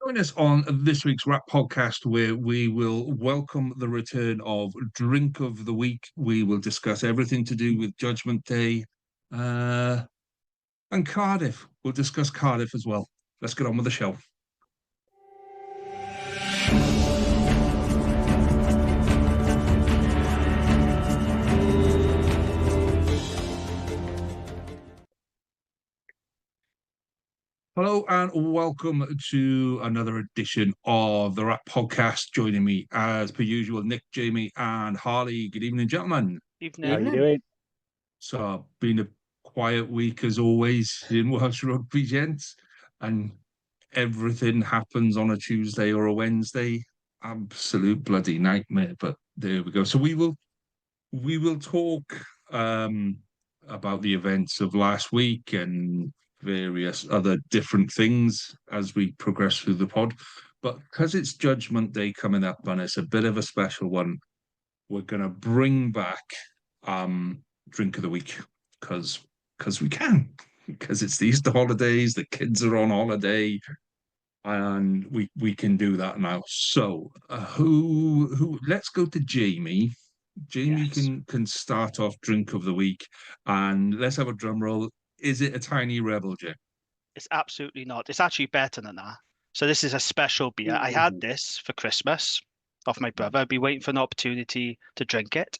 Join us on this week's WRRAP podcast, where we will welcome the return of Drink of the Week. We will discuss everything to do with Judgement Day and Cardiff. We'll discuss Cardiff as well. Let's get on with the show. Hello and welcome to another edition of the WRRAP podcast. Joining me as per usual, Nick, Jamie and Harley. Good evening, gentlemen. Evening. How you doing? So, been a quiet week as always in Welsh Rugby, gents, and everything happens on a Tuesday or a Wednesday. Absolute bloody nightmare, but there we go. So we will talk about the events of last week and various other different things as we progress through the pod. But because it's Judgment Day coming up and it's a bit of a special one, we're going to bring back Drink of the Week because we can, because it's the Easter holidays, the kids are on holiday, and we can do that now. So who let's go to Jamie. Jamie can start off Drink of the Week, and let's have a drum roll. Is it a Tiny Rebel, Jim? It's absolutely not. It's actually better than that. So this is a special beer. I had this for Christmas off my brother. I'd be waiting for an opportunity to drink it.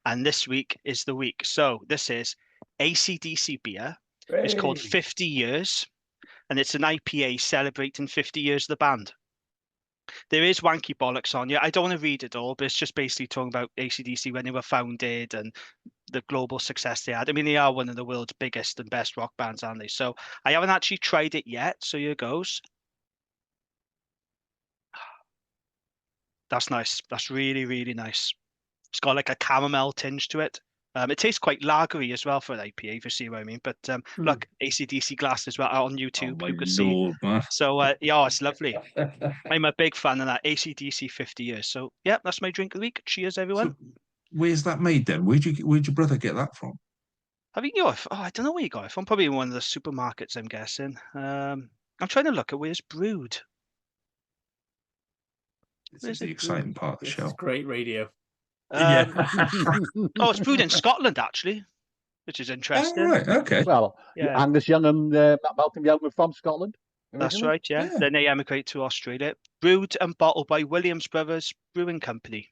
And this week is the week. So this is AC/DC beer. Hey. It's called 50 Years. And it's an IPA celebrating 50 years of the band. There is wanky bollocks on you. I don't want to read it all, but it's just basically talking about AC/DC when they were founded and the global success they had. I mean, they are one of the world's biggest and best rock bands, aren't they? So I haven't actually tried it yet. So here goes. That's nice. That's really, really nice. It's got like a caramel tinge to it. It tastes quite lagery as well for an IPA, if you see what I mean. But look, AC/DC glass as well on YouTube. You can see. So yeah, it's lovely. I'm a big fan of that AC/DC 50 years. So yeah, that's my drink of the week. Cheers, everyone. So, where's that made then? Where'd your brother get that from? Have you got it? Oh, I don't know where you got it from. Probably in one of the supermarkets, I'm guessing. I'm trying to look at where it's brewed. This is the exciting part of the show. Great radio. Oh, it's brewed in Scotland, actually, which is interesting. Oh, right, okay. Well, Yeah. Angus Young and Malcolm Young were from Scotland. That's right, yeah. Then they emigrated to Australia. Brewed and bottled by Williams Brothers Brewing Company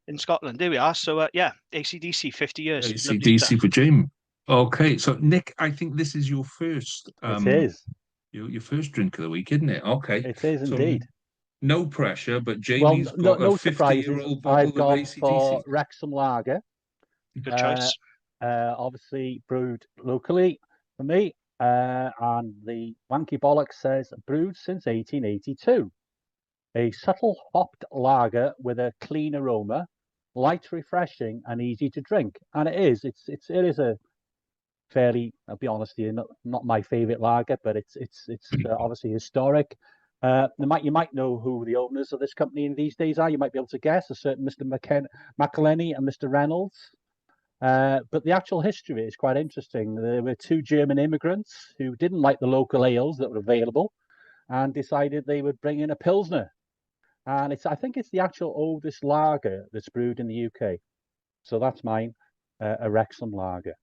in Scotland. There we are. So, yeah, AC/DC, 50 years. AC/DC for Jamie. Okay, so Nick, I think this is your first. It is. Your first drink of the week, isn't it? Okay. It is indeed. No pressure, but Jamie's got no a 50-year-old bottle I've gone of AC/DC. for Wrexham Lager. Good choice. Obviously brewed locally for me. And the Wanky Bollocks says brewed since 1882. A subtle hopped lager with a clean aroma, light, refreshing, and easy to drink. And it is. It is a fairly. I'll be honest with you, not my favourite lager, but it's obviously historic. You might know who the owners of this company in these days are. You might be able to guess. A certain Mr. McElhenney and Mr. Reynolds. But the actual history is quite interesting. There were two German immigrants who didn't like the local ales that were available and decided they would bring in a Pilsner. And I think it's the actual oldest lager that's brewed in the UK. So that's mine, a Wrexham lager.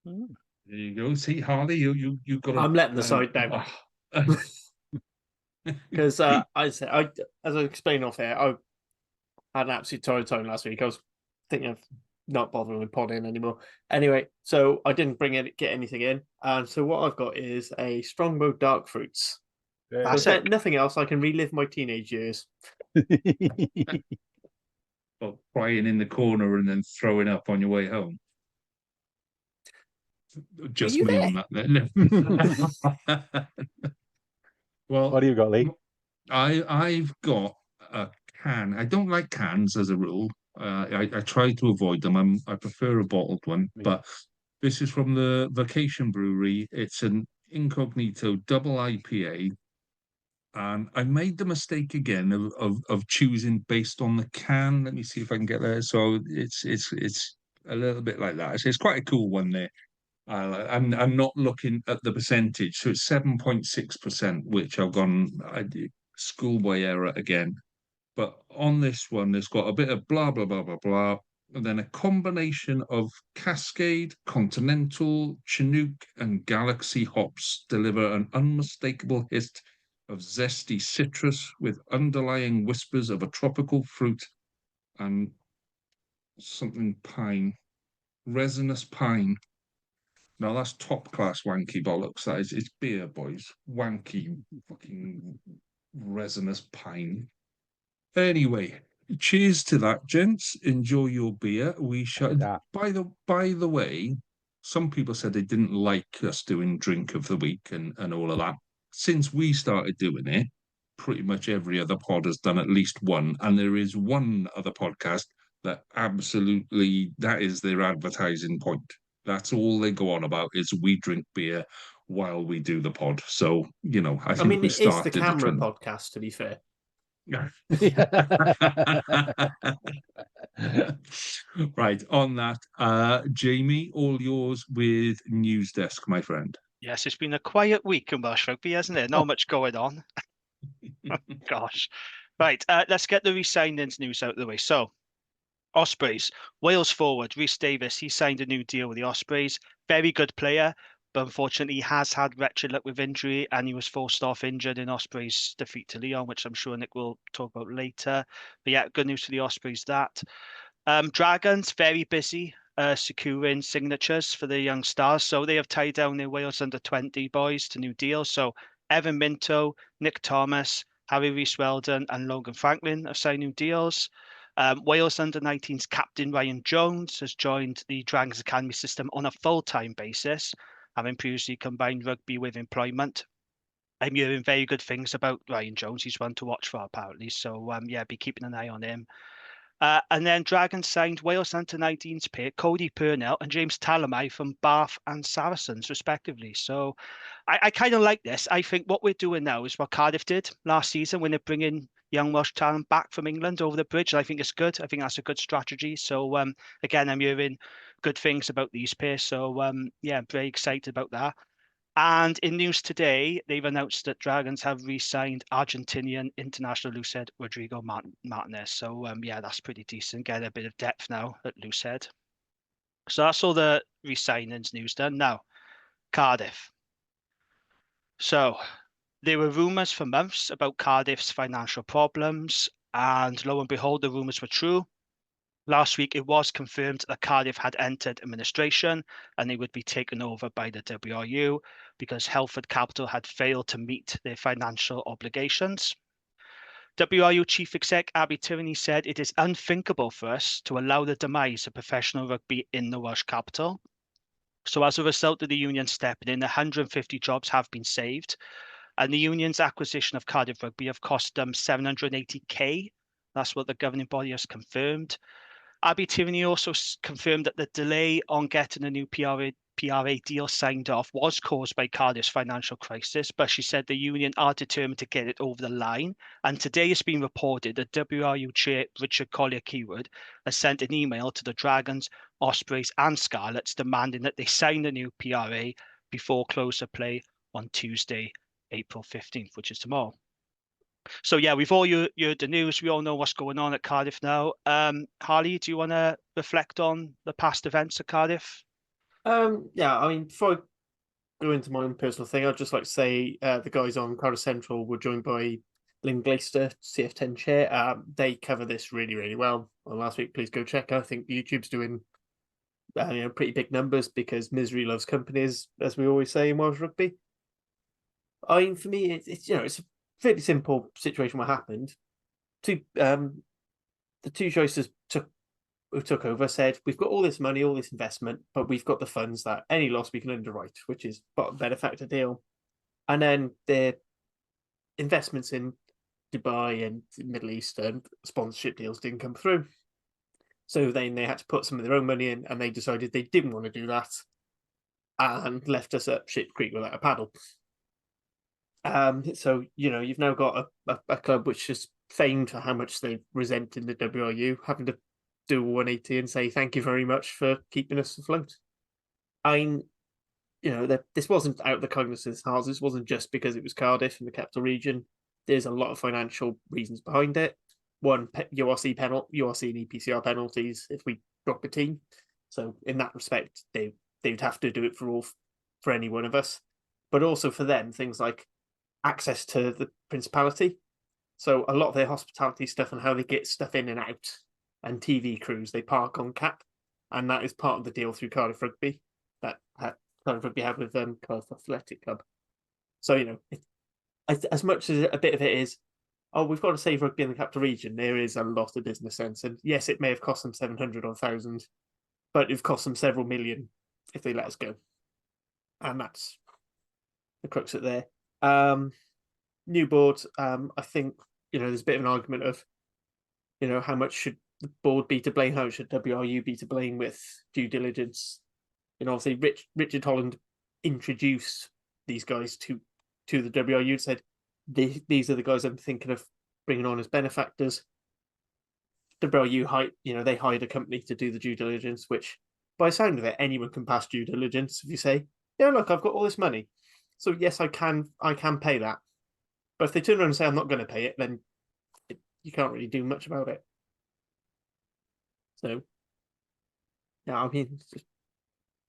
There you go. See, Harley, you got. I'm letting the side down. Because as I explained off air, I had an absolute torrid time last week. I was thinking of not bothering with podding anymore. Anyway, so I didn't get anything in, and so what I've got is a Strongbow Dark Fruits. So nothing else. I can relive my teenage years. Well, crying in the corner and then throwing up on your way home. Just me on that then. Well, what do you got, Lee? I've got a can. I don't like cans as a rule. I try to avoid them. I prefer a bottled one. But this is from the Vacation Brewery. It's an incognito double IPA. And I made the mistake again of choosing based on the can. Let me see if I can get there. So it's a little bit like that. It's quite a cool one there. I'm not looking at the percentage, so it's 7.6%, which I've gone schoolboy error again. But on this one, it's got a bit of blah blah blah blah blah, and then a combination of Cascade, Continental, Chinook, and Galaxy hops deliver an unmistakable hit of zesty citrus with underlying whispers of a tropical fruit and something pine, resinous pine. Now that's top class wanky bollocks. That is, it's beer, boys. Wanky fucking resinous pine. Anyway, cheers to that, gents. Enjoy your beer. We shall. Yeah. By the way, some people said they didn't like us doing drink of the week and all of that. Since we started doing it, pretty much every other pod has done at least one, and there is one other podcast that absolutely that is their advertising point. That's all they go on about is we drink beer while we do the pod. So, I think we it is started the camera trend. podcast, to be fair. Yeah. Right, on that, Jamie, all yours with News Desk, my friend. Yes, it's been a quiet week in Welsh Rugby, hasn't it? Not much going on. Gosh. Right, let's get the re-signings news out of the way. So, Ospreys, Wales forward, Rhys Davies, he signed a new deal with the Ospreys. Very good player, but unfortunately he has had wretched luck with injury and he was forced off injured in Ospreys' defeat to Leon, which I'm sure Nick will talk about later. But yeah, good news for the Ospreys, that. Dragons, very busy securing signatures for the young stars. So they have tied down their Wales under-20 boys to new deals. So Evan Minto, Nick Thomas, Harry Rees-Weldon and Logan Franklin have signed new deals. Wales under-19's captain Ryan Jones has joined the Dragons Academy system on a full-time basis, having previously combined rugby with employment. I'm hearing very good things about Ryan Jones. He's one to watch for, apparently. So, yeah, be keeping an eye on him. And then Dragons signed Wales under-19's pair Cody Purnell and James Talamai from Bath and Saracens, respectively. So I kind of like this. I think what we're doing now is what Cardiff did last season when they're bringing young Welsh talent back from England over the bridge. I think it's good. I think that's a good strategy. So, again, I'm hearing good things about these pairs. So, yeah, I'm very excited about that. And in news today, they've announced that Dragons have re-signed Argentinian international loosehead Rodrigo Martinez. So, yeah, that's pretty decent. Get a bit of depth now at loosehead. So that's all the re-signings news done. Now, Cardiff. So there were rumours for months about Cardiff's financial problems, and lo and behold, the rumours were true. Last week, it was confirmed that Cardiff had entered administration and they would be taken over by the WRU because Helford Capital had failed to meet their financial obligations. WRU Chief Exec Abby Tierney said it is unthinkable for us to allow the demise of professional rugby in the Welsh capital. So as a result of the union stepping in, 150 jobs have been saved. And the union's acquisition of Cardiff Rugby have cost them 780k. That's what the governing body has confirmed. Abby Tierney also confirmed that the delay on getting a new PRA deal signed off was caused by Cardiff's financial crisis, but she said the union are determined to get it over the line. And today it's been reported that WRU chair Richard Collier-Keywood has sent an email to the Dragons, Ospreys and Scarlets demanding that they sign the new PRA before close of play on Tuesday, April 15th, which is tomorrow. So yeah, we've all heard the news. We all know what's going on at Cardiff now. Harley, do you want to reflect on the past events at Cardiff? Yeah, I mean, before I go into my own personal thing, I'd just like to say the guys on Cardiff Central were joined by Lynn Glaister, CF10 chair. They cover this really, really well. Last week, please go check. I think YouTube's doing pretty big numbers because misery loves company, as we always say in Welsh Rugby. I mean, for me, it's a fairly simple situation. What happened? The two choices who took over said, we've got all this money, all this investment, but we've got the funds that any loss we can underwrite, which is a benefactor deal. And then their investments in Dubai and the Middle East and sponsorship deals didn't come through. So then they had to put some of their own money in, and they decided they didn't want to do that and left us at Ship Creek without a paddle. So, you've now got a club which is famed for how much they resent in the WRU, having to do a 180 and say thank you very much for keeping us afloat. this wasn't out of the kindness of his heart. This wasn't just because it was Cardiff in the capital region. There's a lot of financial reasons behind it. One, URC and EPCR penalties if we drop a team. So in that respect, they'd have to do it for any one of us. But also for them, things like access to the Principality. So a lot of their hospitality stuff and how they get stuff in and out, and TV crews, they park on cap, and that is part of the deal through Cardiff Rugby that Cardiff Rugby had with Cardiff Athletic Club. So as much as a bit of it is, oh, we've got to save rugby in the capital region, there is a lot of business sense, and yes, it may have cost them 700 or 1,000, but it's cost them several million if they let us go, and that's the crux of it there. New board, I think there's a bit of an argument of how much should the board be to blame, how should WRU be to blame with due diligence. Obviously Richard Holland introduced these guys to the WRU and said these are the guys I'm thinking of bringing on as benefactors. WRU they hired a company to do the due diligence, which by the sound of it, anyone can pass due diligence if you say, yeah, look, I've got all this money, so yes, I can pay that. But if they turn around and say I'm not going to pay it, then you can't really do much about it. So, yeah, I mean,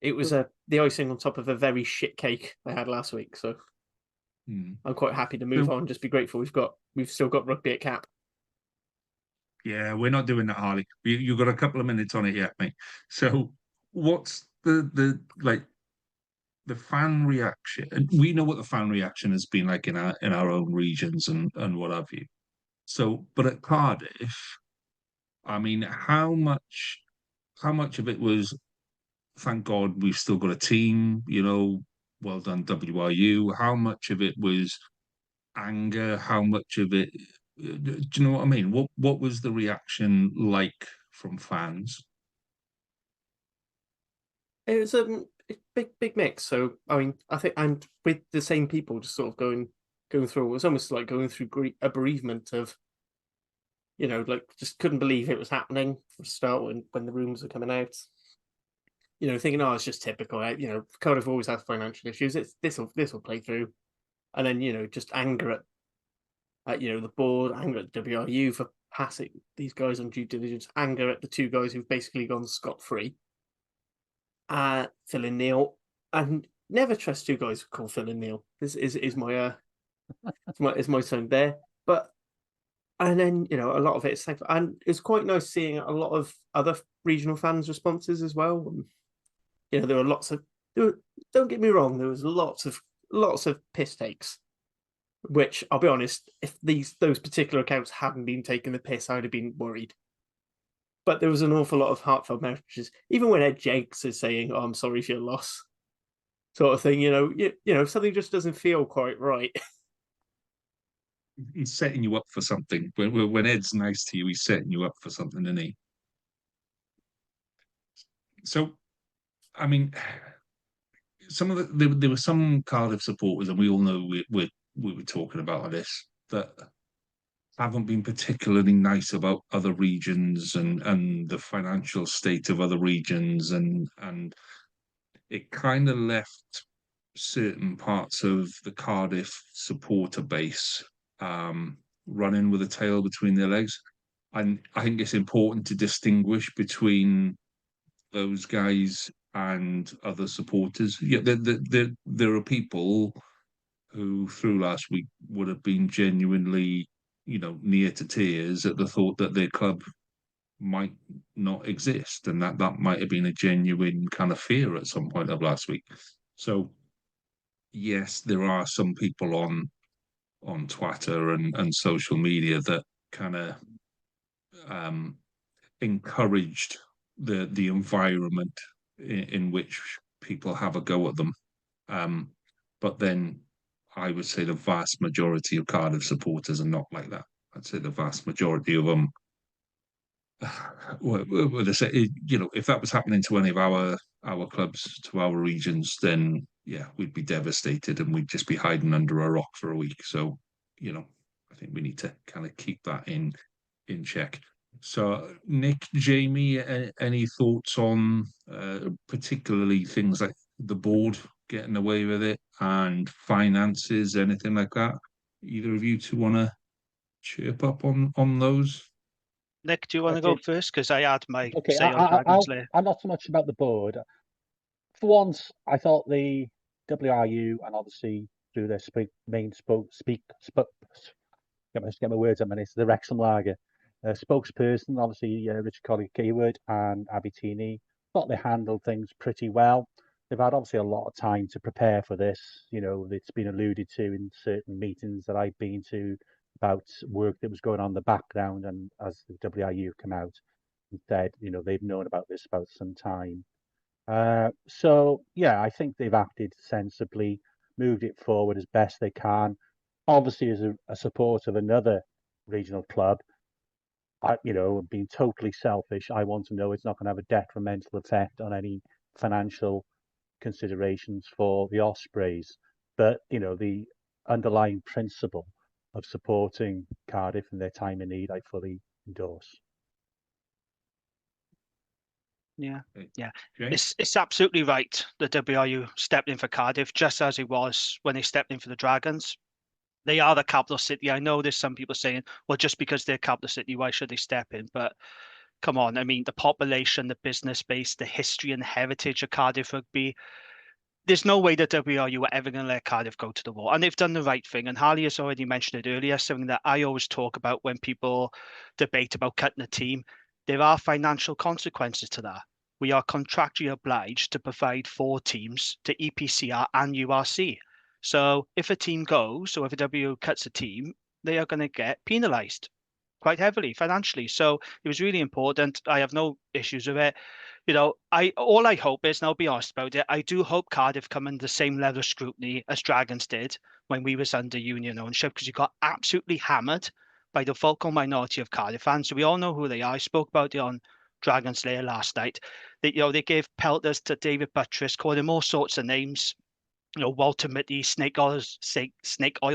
it was the icing on top of a very shit cake I had last week. So I'm quite happy to move on. Just be grateful we've still got rugby at cap. Yeah, we're not doing that, Harley. You've got a couple of minutes on it yet, mate. So, what's the fan reaction? We know what the fan reaction has been like in our own regions and what have you. So, but at Cardiff, I mean, how much of it was, thank God we've still got a team, well done WRU. How much of it was anger? How much of it, do you know what I mean? What was the reaction like from fans? It was a big mix. So I mean, I think, and with the same people just sort of going through, it was almost like going through a bereavement of, like just couldn't believe it was happening for a start when the rumours were coming out. Thinking, oh, it's just typical. Cardiff always has financial issues. This will play through, and then just anger at the board, anger at WRU for passing these guys on due diligence, anger at the two guys who've basically gone scot-free. Phil and Neil, and never trust two guys called Phil and Neil. This is my is my son there. But and then a lot of it's and it's quite nice seeing a lot of other regional fans' responses as well. And, there were lots of. Don't get me wrong, there was lots of piss takes. Which I'll be honest, if those particular accounts hadn't been taking the piss, I'd have been worried. But there was an awful lot of heartfelt messages, even when Ed Jakes is saying, "Oh, I'm sorry for your loss," sort of thing. Something just doesn't feel quite right. He's setting you up for something. When Ed's nice to you, he's setting you up for something, isn't he? So, I mean, there were some Cardiff supporters, and we all know we were talking about this, that haven't been particularly nice about other regions and the financial state of other regions, and it kind of left certain parts of the Cardiff supporter base running with a tail between their legs. And I think it's important to distinguish between those guys and other supporters. Yeah, there are people who through last week would have been genuinely, near to tears at the thought that their club might not exist, and that might have been a genuine kind of fear at some point of last week. So yes, there are some people on Twitter and social media that kind of encouraged the environment in which people have a go at them. But then I would say the vast majority of Cardiff supporters are not like that. I'd say the vast majority of them, if that was happening to any of our clubs, to our regions, then yeah, we'd be devastated and we'd just be hiding under a rock for a week. So, I think we need to kind of keep that in check. So, Nick, Jamie, any thoughts on particularly things like the board getting away with it and finances, anything like that? Either of you two want to chirp up on those? Nick, do you want to go Okay. first? Because I had my Okay, say on Dragon's Lair. I'm not so much about the board. For once, I thought the WRU and obviously through their get my words out, it's the Wrexham Lager spokesperson, obviously Richard Colley-Keyword and Abby Tini, thought they handled things pretty well. They've had obviously a lot of time to prepare for this. You know, it's been alluded to in certain meetings that I've been to about work that was going on in the background, and as the WRU come out and said, you know, they've known about this about some time. So yeah, I think they've acted sensibly, moved it forward as best they can. Obviously, as a support of another regional club, being totally selfish, I want to know it's not going to have a detrimental effect on any financial considerations for the Ospreys. But the underlying principle of supporting Cardiff in their time of need, I fully endorse. Yeah. Okay. It's absolutely right. The WRU stepped in for Cardiff just as it was when they stepped in for the Dragons. They are the capital city. I know there's some people saying, well, just because they're capital city, why should they step in? But come on, I mean, the population, the business base, the history and heritage of Cardiff Rugby. There's no way that WRU were ever going to let Cardiff go to the wall. And they've done the right thing. And Harley has already mentioned it earlier, something that I always talk about when people debate about cutting a team. There are financial consequences to that. We are contractually obliged to provide 4 teams to EPCR and URC. So if a team goes, or if a W cuts a team, they are going to get penalised quite heavily financially. So it was really important. I have no issues with it. All I hope is, and I'll be honest about it, I do hope Cardiff come under the same level of scrutiny as Dragons did when we was under union ownership, because you got absolutely hammered by the vocal minority of Cardiff fans. So we all know who they are. I spoke about it on Dragon's Lair last night. They gave pelters to David Buttress, called him all sorts of names. Walter Mitty, snake oil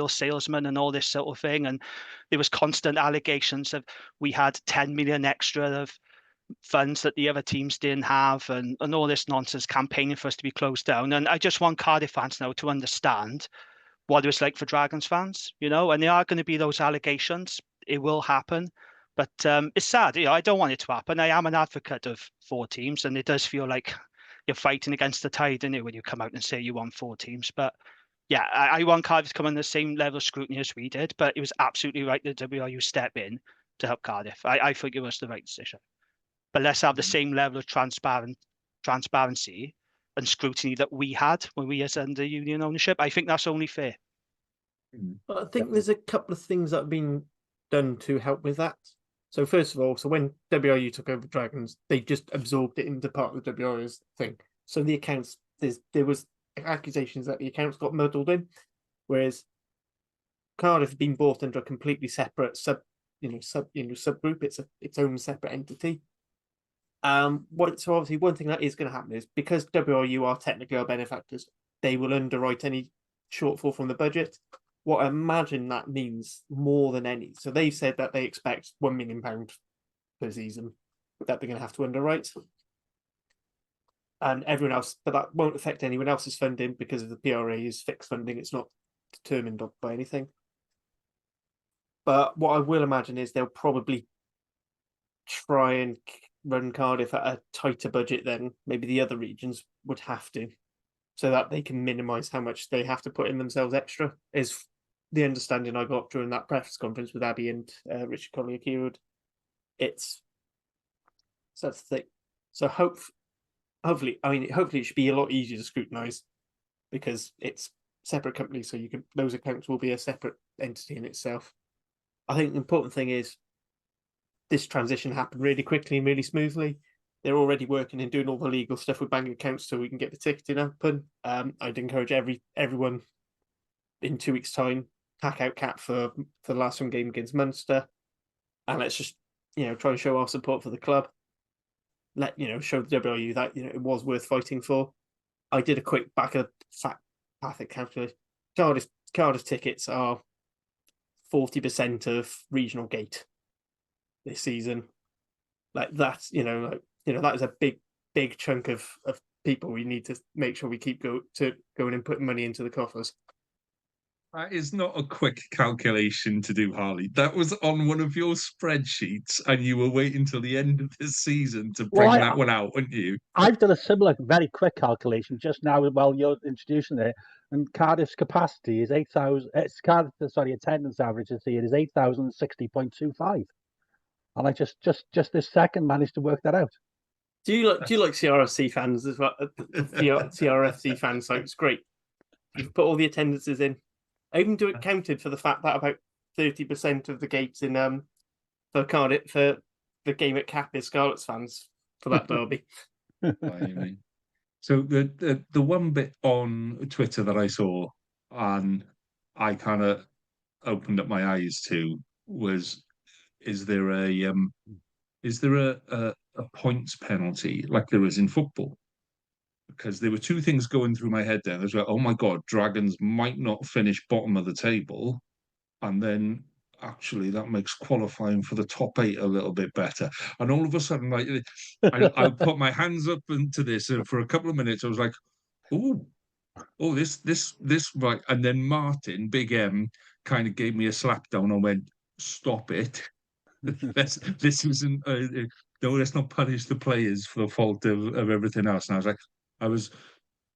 salesman, and all this sort of thing. And there was constant allegations of we had 10 million extra of funds that the other teams didn't have, and all this nonsense campaigning for us to be closed down. And I just want Cardiff fans now to understand what it was like for Dragons fans, and there are going to be those allegations. It will happen. But it's sad. I don't want it to happen. I am an advocate of 4 teams, and it does feel like you're fighting against the tide, isn't it, when you come out and say you want 4 teams. But yeah, I want Cardiff to come on the same level of scrutiny as we did. But it was absolutely right that WRU step in to help Cardiff. I think it was the right decision. But let's have the same level of transparency and scrutiny that we had when we was under union ownership. I think that's only fair. But I think there's a couple of things that have been done to help with that. So first of all, when WRU took over Dragons, they just absorbed it into part of the WRU's thing. So the accounts, there was accusations that the accounts got muddled in, whereas Cardiff had been bought under a completely separate subgroup. It's its own separate entity. So obviously one thing that is going to happen is, because WRU are technically our benefactors, they will underwrite any shortfall from the budget. What I imagine that means more than any. So they've said that they expect £1 million per season that they're going to have to underwrite. And everyone else, but that won't affect anyone else's funding because of the PRA is fixed funding. It's not determined by anything. But what I will imagine is they'll probably try and run Cardiff at a tighter budget than maybe the other regions would have to, so that they can minimise how much they have to put in themselves extra, is the understanding I got during that press conference with Abby and Richard Colley-Keyword. That's the thing. So hopefully it should be a lot easier to scrutinise, because it's separate companies, so those accounts will be a separate entity in itself. I think the important thing is this transition happened really quickly and really smoothly. They're already working and doing all the legal stuff with bank accounts so we can get the ticketing open. I'd encourage everyone in 2 weeks' time, pack out cap for the last home game against Munster, and let's just try and show our support for the club. Show the WRU that it was worth fighting for. I did a quick back of path calculation. Cardiff tickets are 40% of regional gate this season. Like that's that is a big chunk of people, we need to make sure we keep going and putting money into the coffers. That is not a quick calculation to do, Harley. That was on one of your spreadsheets, and you were waiting till the end of this season to bring that one out, weren't you? I've done a similar, very quick calculation just now while you're introducing it, and Cardiff's capacity is 8,000. Attendance average this year is 8,060.25, and I just this second managed to work that out. Do you like CRFC fans as well? CRFC fan site, it's great. You've put all the attendances in. I even do it counted for the fact that about 30% of the gates in for Cardiff for the game at Cap is Scarlets fans for that derby. So the one bit on Twitter that I saw and I kind of opened up my eyes to was, is there a points penalty like there is in football? Because there were two things going through my head there. There's like, oh my God, Dragons might not finish bottom of the table. And then actually that makes qualifying for the top 8 a little bit better. And all of a sudden, like, I put my hands up into this, and for a couple of minutes, I was like, oh, this, right. And then Martin, Big M, kind of gave me a slap down and went, stop it. This isn't, no, let's not punish the players for the fault of everything else. And I was,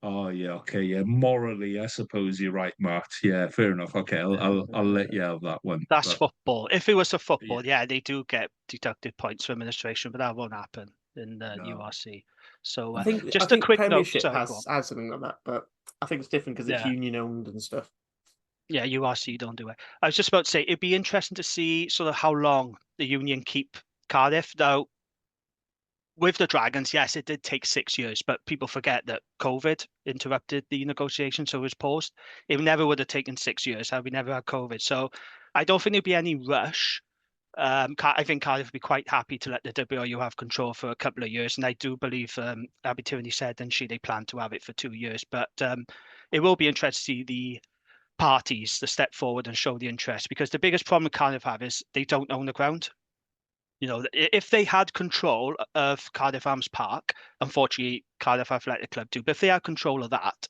oh yeah, okay, yeah. Morally, I suppose you're right, Mart. Yeah, fair enough. Okay, I'll let you have that one. That's football. If it was a football, yeah, they do get deducted points for administration, but that won't happen in the URC. So I think a quick Premiership note. has something like that, but I think it's different because it's union owned and stuff. Yeah, URC don't do it. I was just about to say it'd be interesting to see sort of how long the union keep Cardiff. Now, with the Dragons, yes, it did take 6 years, but people forget that COVID interrupted the negotiation, so it was paused. It never would have taken 6 years had we never had COVID. So I don't think there'd be any rush. I think Cardiff would be quite happy to let the WRU have control for a couple of years, and I do believe Abby Tierney said, and they plan to have it for 2 years. But it will be interesting to see the parties to step forward and show the interest, because the biggest problem Cardiff have is they don't own the ground. You know, if they had control of Cardiff Arms Park, unfortunately, Cardiff Athletic Club do, but if they had control of that,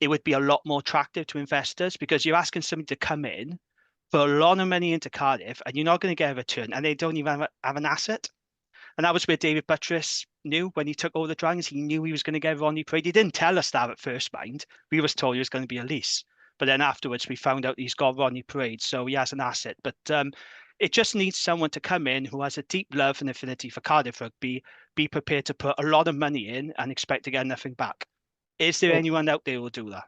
it would be a lot more attractive to investors, because you're asking somebody to come in, put a lot of money into Cardiff, and you're not going to get a return, and they don't even have an asset. And that was where David Buttress knew when he took over the Dragons. He knew he was going to get Ronnie Parade. He didn't tell us that at first, mind. We was told he was going to be a lease. But then afterwards, we found out he's got Ronnie Parade, so he has an asset. But it just needs someone to come in who has a deep love and affinity for Cardiff Rugby, be prepared to put a lot of money in and expect to get nothing back. Is there anyone out there who will do that?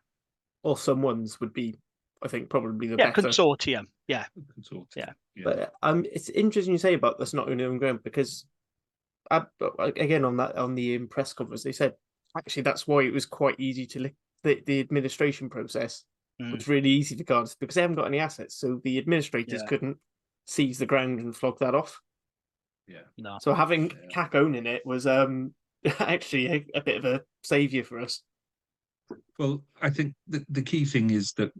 Or someone's would be, I think, probably the better. Consortium. Yeah. Consortium. Yeah. But it's interesting you say about that's not own ground, because again on the press conference they said actually that's why it was quite easy to the administration process was really easy for Cardiff, because they haven't got any assets, so the administrators couldn't seize the ground and flog that off. Yeah. No. So having CAC owning it was actually a bit of a saviour for us. Well, I think the key thing is that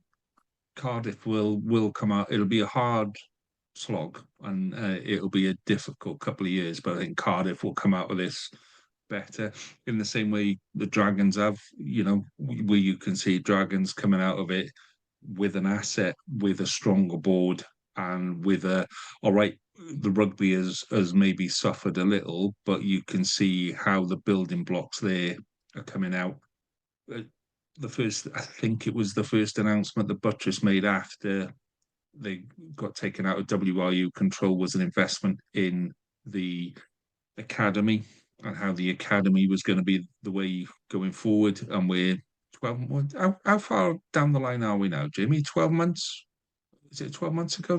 Cardiff will come out. It'll be a hard slog, and it'll be a difficult couple of years, but I think Cardiff will come out of this better, in the same way the Dragons have, you know, where you can see Dragons coming out of it with an asset, with a stronger board, and with all right, the rugby has maybe suffered a little, but you can see how the building blocks there are coming out. I think it was the first announcement that Buttress made after they got taken out of WRU control was an investment in the academy, and how the academy was going to be the way going forward. And we're 12 months. How far down the line are we now, Jamie? 12 months? Is it 12 months ago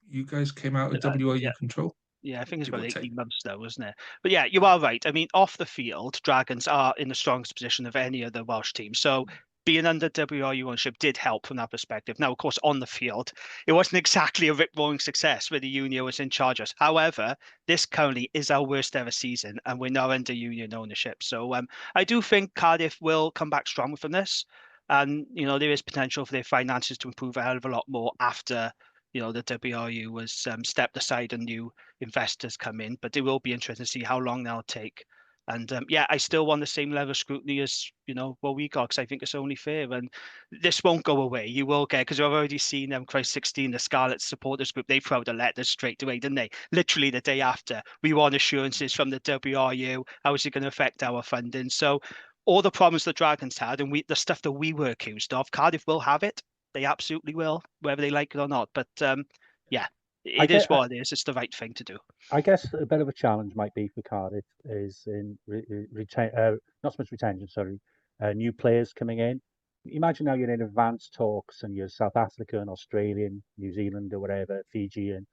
you guys came out of WRU control? Yeah, I think it's about 18 months now, wasn't it? But yeah, you are right. I mean, off the field, Dragons are in the strongest position of any of the Welsh teams. So being under WRU ownership did help from that perspective. Now, of course, on the field, it wasn't exactly a rip-roaring success where the Union was in charge of us. However, this currently is our worst ever season, and we're now under Union ownership. So I do think Cardiff will come back strong from this. And, you know, there is potential for their finances to improve a hell of a lot more after, you know, the WRU was stepped aside and new investors come in. But it will be interesting to see how long that'll take. And yeah, I still want the same level of scrutiny as what we got, because I think it's only fair. And this won't go away. You will get, because I've already seen Christ 16, the Scarlets supporters group. They threw out a letter straight away, didn't they? Literally the day after. We want assurances from the WRU. How is it going to affect our funding? So all the problems the Dragons had, and the stuff that we were accused of, Cardiff will have it. They absolutely will, whether they like it or not. But yeah, it is what it is. It's the right thing to do. I guess a bit of a challenge might be for Cardiff is in not so much retention, sorry, new players coming in. Imagine now you're in advanced talks and you're South African, Australian, New Zealand, or whatever, Fijian,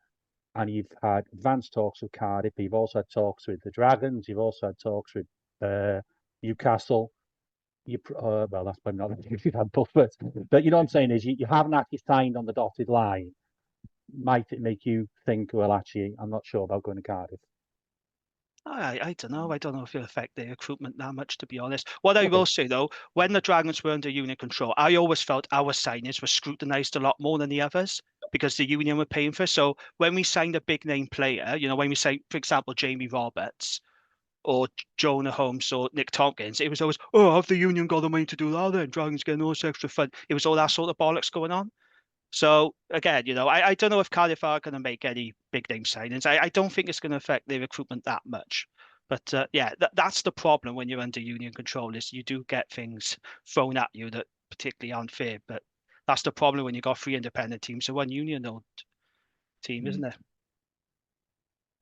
and you've had advanced talks with Cardiff. You've also had talks with the Dragons. You've also had talks with Newcastle. Well, that's probably not if you've had both, but you know what I'm saying is you haven't actually signed on the dotted line. Might it make you think, well, actually, I'm not sure about going to Cardiff? I don't know. I don't know if it'll affect their recruitment that much, to be honest. What I will say, though, when the Dragons were under union control, I always felt our signings were scrutinised a lot more than the others because the union were paying for. So when we signed a big name player, when we signed, for example, Jamie Roberts or Jonah Holmes or Nick Tompkins, it was always, have the union got the money to do that then? Dragons getting all this extra fund. It was all that sort of bollocks going on. So again, I don't know if Cardiff are going to make any big name signings. I don't think it's going to affect their recruitment that much. But yeah, that's the problem when you're under union control, is you do get things thrown at you that particularly aren't fair. But that's the problem when you've got 3 independent teams, so 1 union-owned team, isn't it?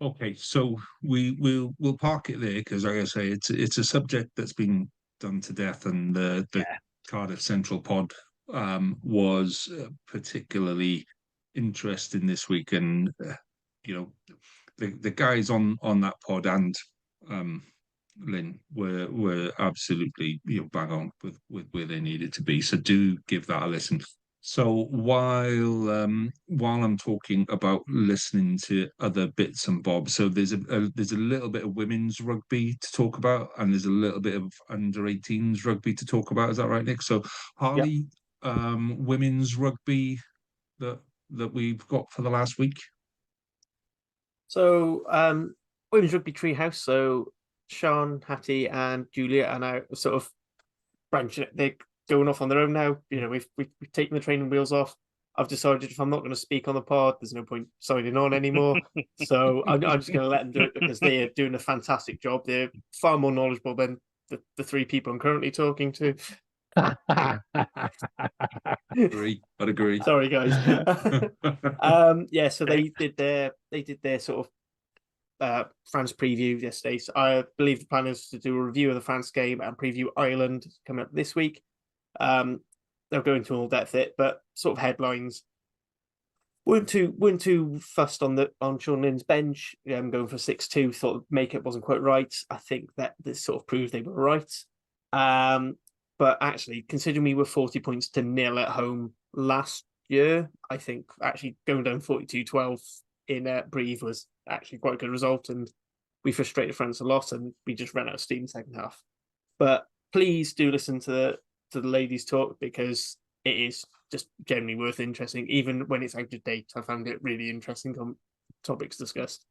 Okay, so we'll park it there because, like I say, it's a subject that's been done to death, and the Cardiff Central Pod was particularly interesting this week, and the guys on that pod and Lynn were absolutely bang on with where they needed to be. So do give that a listen. So while I'm talking about listening to other bits and bobs, so there's a little bit of women's rugby to talk about, and there's a little bit of under-18s rugby to talk about. Is that right, Nick? So Harley, women's rugby that we've got for the last week. So women's rugby treehouse. So Sean, Hattie, and Julia are now sort of branching. They're going off on their own now. We've taken the training wheels off. I've decided if I'm not going to speak on the pod, there's no point signing on anymore. So I'm just going to let them do it because they are doing a fantastic job. They're far more knowledgeable than the 3 people I'm currently talking to. I'd agree. Sorry, guys. Yeah, so they did their sort of France preview yesterday. So I believe the plan is to do a review of the France game and preview Ireland coming up this week. They'll go into all depth it, but sort of headlines. weren't too fussed on Sean Lynn's bench. Going for 6-2. Thought the makeup wasn't quite right. I think that this sort of proved they were right. But actually, considering we were 40 points to 0 at home last year, I think actually going down 42-12 in Brive was actually quite a good result, and we frustrated France a lot, and we just ran out of steam second half. But please do listen to the ladies talk, because it is just generally worth interesting, even when it's out of date. I found it really interesting topics discussed.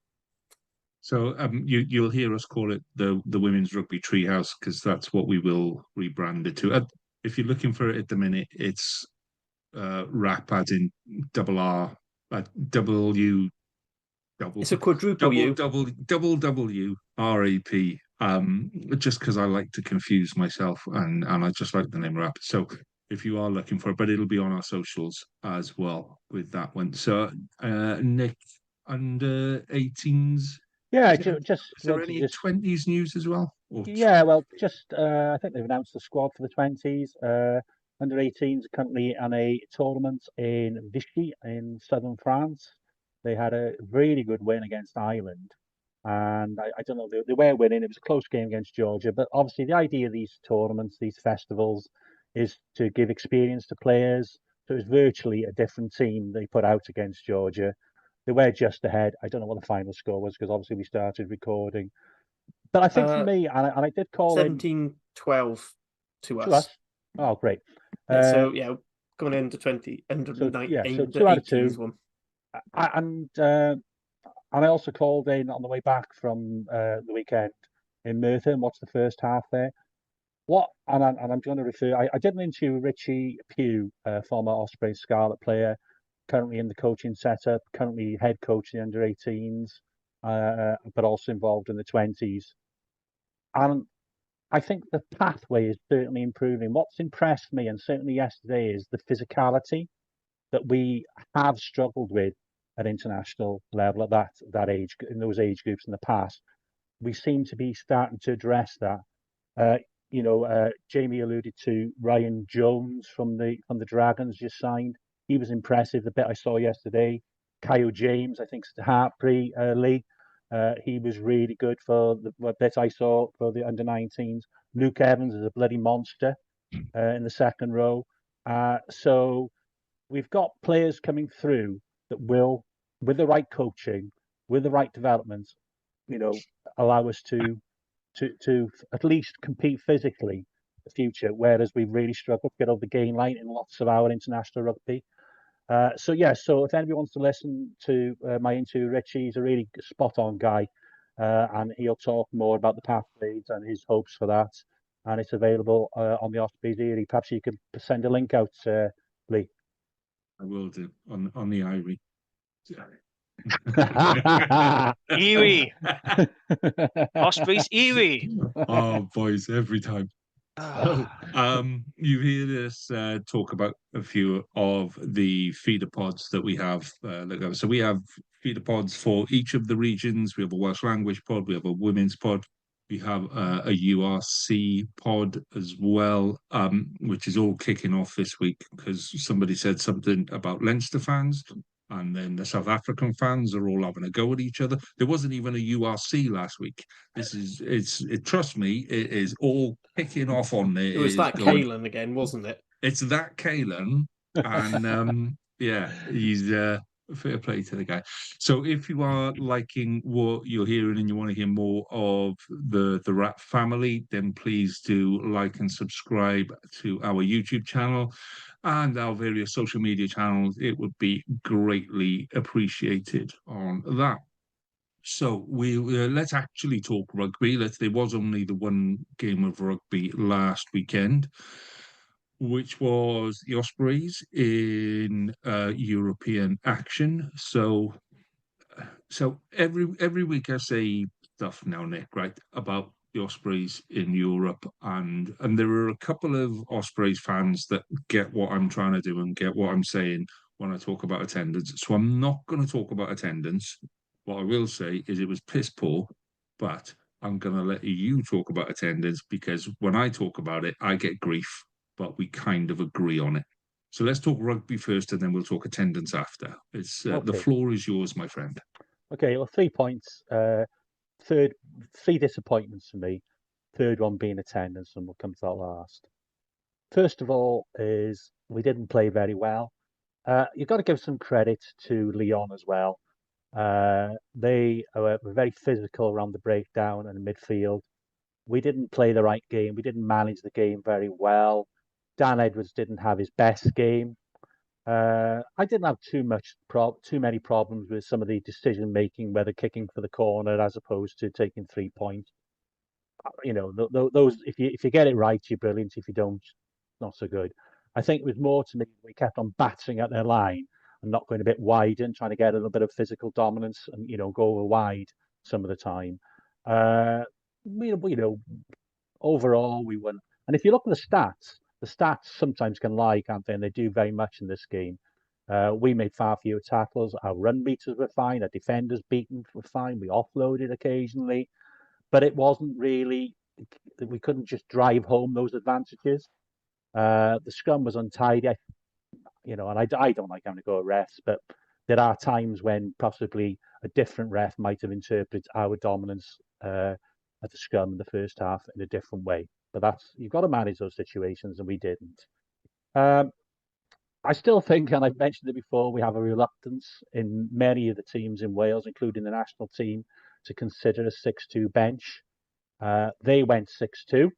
So you'll hear us call it the Women's Rugby Treehouse, because that's what we will rebrand it to. If you're looking for it at the minute, it's WRRAP, as in WRRAP. It's a quadruple U. WRRAP. Just because I like to confuse myself, and I just like the name WRRAP. So if you are looking for it, but it'll be on our socials as well with that one. So Nick, under 18s. Yeah, Is there any 20s news as well? Yeah, well, just I think they've announced the squad for the 20s. Under 18s are currently on a tournament in Vichy in southern France. They had a really good win against Ireland, and I don't know, they were winning. It was a close game against Georgia, but obviously the idea of these tournaments, these festivals, is to give experience to players. So it was virtually a different team they put out against Georgia. They were just ahead. I don't know what the final score was, because obviously we started recording. But I think for me, and I did call 17-12 to us. Oh, great. So yeah, coming into 20 and so 2 out of 2. One. And I also called in on the way back from the weekend in Merthyr and watched the first half there. And I'm going to refer. I did an interview with Richie Pugh, former Ospreys Scarlet player, currently in the coaching setup, currently head coach in the under-18s, but also involved in the 20s. And I think the pathway is certainly improving. What's impressed me, and certainly yesterday, is the physicality that we have struggled with at international level at that age, in those age groups in the past. We seem to be starting to address that. Jamie alluded to Ryan Jones from the Dragons just signed. He was impressive. The bit I saw yesterday. Kyle James, I think, it's the Hartbury League. He was really good for the bit I saw for the under-19s. Luke Evans is a bloody monster in the second row. So we've got players coming through that will, with the right coaching, with the right development, allow us to at least compete physically in the future, whereas we've really struggled to get over the gain line in lots of our international rugby. So if anybody wants to listen to my interview, Richie, he's a really spot-on guy, and he'll talk more about the pathways and his hopes for that. And it's available on the Ospreys Eerie. Perhaps you could send a link out, Lee. I will do on the Irie. Eerie. Ospreys Eerie. Oh, boys, every time. You hear us talk about a few of the feeder pods that we have. So we have feeder pods for each of the regions. We have a Welsh language pod. We have a women's pod. We have a URC pod as well, which is all kicking off this week because somebody said something about Leinster fans. And then the South African fans are all having a go at each other. There wasn't even a URC last week. Trust me, it is all kicking off on there. It was that Kalen again, wasn't it? It's that Kalen. And he's fair play to the guy. So if you are liking what you're hearing and you want to hear more of the WRRAP family, then please do like and subscribe to our YouTube channel and our various social media channels. It would be greatly appreciated on that. So let's actually talk rugby. There was only the one game of rugby last weekend, which was the Ospreys in European action. So every week I say stuff now, Nick, right, about the Ospreys in Europe, and there are a couple of Ospreys fans that get what I'm trying to do and get what I'm saying when I talk about attendance. So I'm not going to talk about attendance. What I will say is it was piss poor, but I'm going to let you talk about attendance because when I talk about it, I get grief, but we kind of agree on it. So let's talk rugby first, and then we'll talk attendance after. The floor is yours, my friend. Okay, well, 3 points. Three disappointments for me. Third one being attendance, and we'll come to that last. First of all, is we didn't play very well. You've got to give some credit to Lyon as well. They were very physical around the breakdown and midfield. We didn't play the right game. We didn't manage the game very well. Dan Edwards didn't have his best game. I didn't have too many problems with some of the decision making, whether kicking for the corner as opposed to taking 3 points. Those if you get it right, you're brilliant. If you don't, not so good. I think it was more to me we kept on battering at their line and not going a bit wide and trying to get a little bit of physical dominance and go over wide some of the time. Overall we won. And if you look at the stats sometimes can lie, can't they? And they do very much in this game. We made far fewer tackles. Our run meters were fine. Our defenders were fine. We offloaded occasionally, but it wasn't really. We couldn't just drive home those advantages. The scrum was untidy, and I don't like having to go at refs, but there are times when possibly a different ref might have interpreted our dominance at the scrum in the first half in a different way. But you've got to manage those situations, and we didn't. I still think, and I've mentioned it before, we have a reluctance in many of the teams in Wales, including the national team, to consider a 6-2 bench. They went 6-2,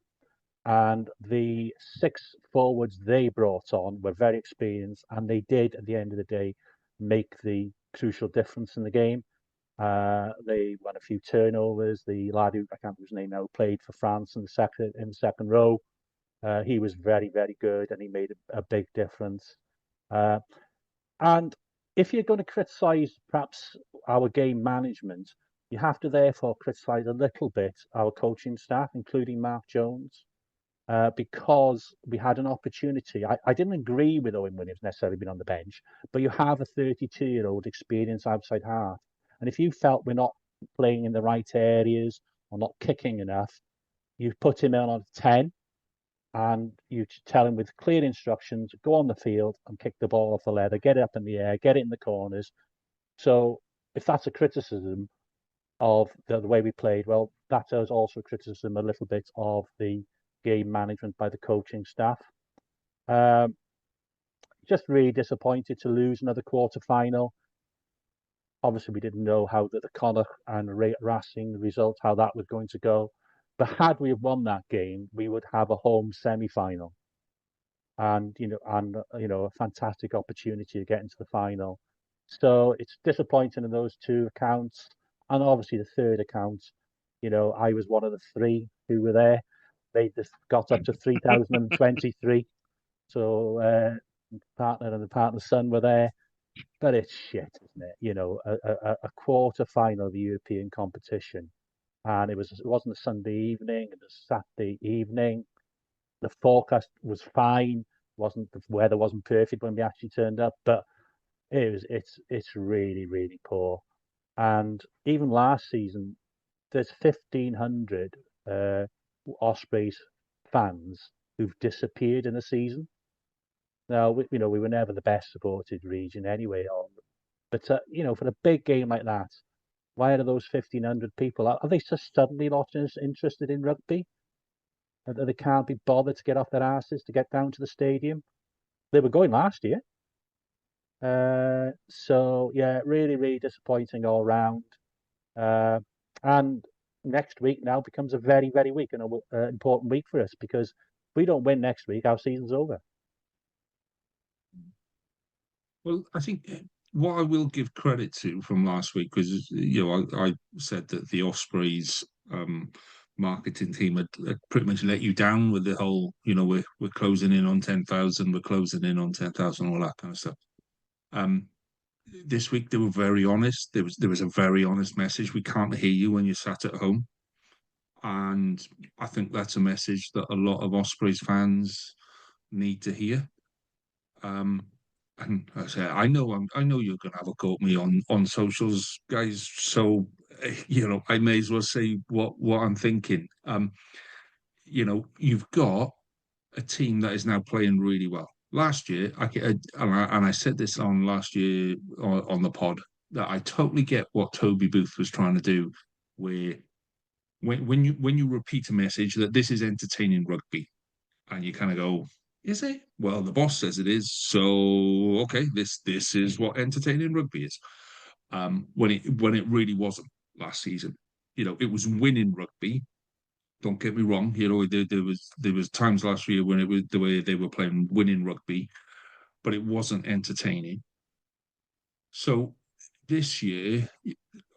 and the 6 forwards they brought on were very experienced, and they did, at the end of the day, make the crucial difference in the game. They won a few turnovers. The lad who I can't remember his name now played for France in the second row. He was very, very good, and he made a big difference. And if you're going to criticise perhaps our game management, you have to therefore criticise a little bit our coaching staff, including Mark Jones, because we had an opportunity. I didn't agree with Owen Williams necessarily being on the bench, but you have a 32-year-old experienced outside half. And if you felt we're not playing in the right areas or not kicking enough, you put him in on 10 and you tell him with clear instructions, go on the field and kick the ball off the leather, get it up in the air, get it in the corners. So if that's a criticism of the way we played, well, that is also a criticism a little bit of the game management by the coaching staff. Just really disappointed to lose another quarter final. Obviously, we didn't know how the Connacht and Racing result, how that was going to go. But had we won that game, we would have a home semi-final, and a fantastic opportunity to get into the final. So it's disappointing in those two accounts, and obviously the third account. I was one of the three who were there. They just got up to 3,023. So partner and the partner's son were there. But it's shit, isn't it? A quarter final of the European competition. And it wasn't a Sunday evening, it was Saturday evening. The forecast was fine. The weather wasn't perfect when we actually turned up, but it's really, really poor. And even last season, there's 1,500 Ospreys fans who've disappeared in a season. Now, we were never the best supported region anyway, but for a big game like that, why are those 1,500 people? Are they just suddenly not interested in rugby? They can't be bothered to get off their asses to get down to the stadium? They were going last year. So, yeah, really, really disappointing all round. And next week now becomes a very, very week and an important week for us, because if we don't win next week, our season's over. Well, I think what I will give credit to from last week was, I said that the Ospreys marketing team had pretty much let you down with the whole, we're closing in on 10,000, we're closing in on 10,000, all that kind of stuff. This week they were very honest. There was a very honest message. We can't hear you when you're sat at home, and I think that's a message that a lot of Ospreys fans need to hear. And I say, I know you're going to have a go at me on socials, guys. So, I may as well say what I'm thinking. You've got a team that is now playing really well. Last year, I said this on last year on the pod, that I totally get what Toby Booth was trying to do, where when you repeat a message that this is entertaining rugby, and you kind of go, is it? Well, the boss says it is, so okay, this is what entertaining rugby is. When it really wasn't last season. It was winning rugby. Don't get me wrong. There was times last year when it was the way they were playing winning rugby, but it wasn't entertaining. So this year,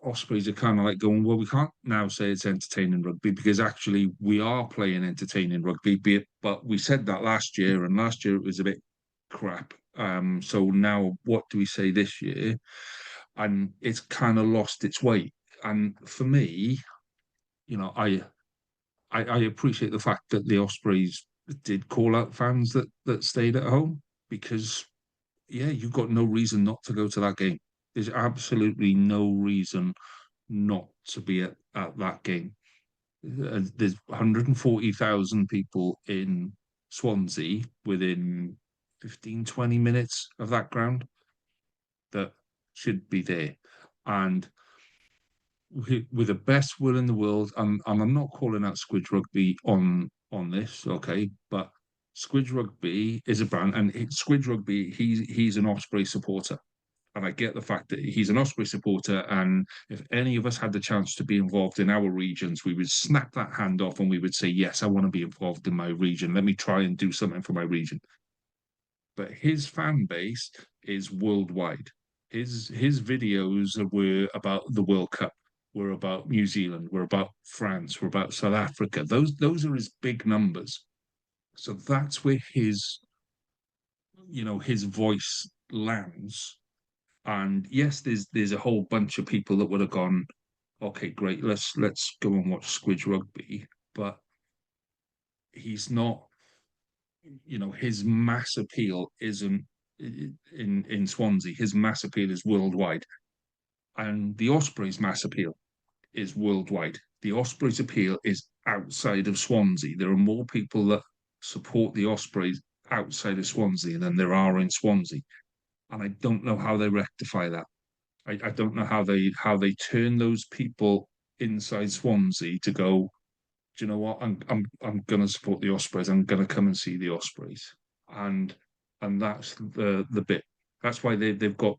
Ospreys are kind of like going, well, we can't now say it's entertaining rugby, because actually we are playing entertaining rugby, but we said that last year, and last year it was a bit crap. So now what do we say this year? And it's kind of lost its way. And for me, I appreciate the fact that the Ospreys did call out fans that stayed at home, because, yeah, you've got no reason not to go to that game. There's absolutely no reason not to be at that game. There's 140,000 people in Swansea within 15, 20 minutes of that ground that should be there. And with the best will in the world, and I'm not calling out Squidge Rugby on this, okay, but Squidge Rugby is a brand, and Squidge Rugby, he's an Osprey supporter. And I get the fact that he's an Osprey supporter, and if any of us had the chance to be involved in our regions, we would snap that hand off and we would say, yes, I want to be involved in my region. Let me try and do something for my region. But his fan base is worldwide. his videos were about the World Cup, were about New Zealand, were about France, were about South Africa. Those are his big numbers. So that's where his his voice lands. And yes, there's a whole bunch of people that would have gone, okay, great, let's go and watch Squidge Rugby, but he's not. His mass appeal isn't in Swansea. His mass appeal is worldwide, and the Ospreys' mass appeal is worldwide. The Ospreys' appeal is outside of Swansea. There are more people that support the Ospreys outside of Swansea than there are in Swansea, and I don't know how they rectify that. I don't know how they turn those people inside Swansea to go, do you know what? I'm going to support the Ospreys. I'm going to come and see the Ospreys, and that's the bit. That's why they've got,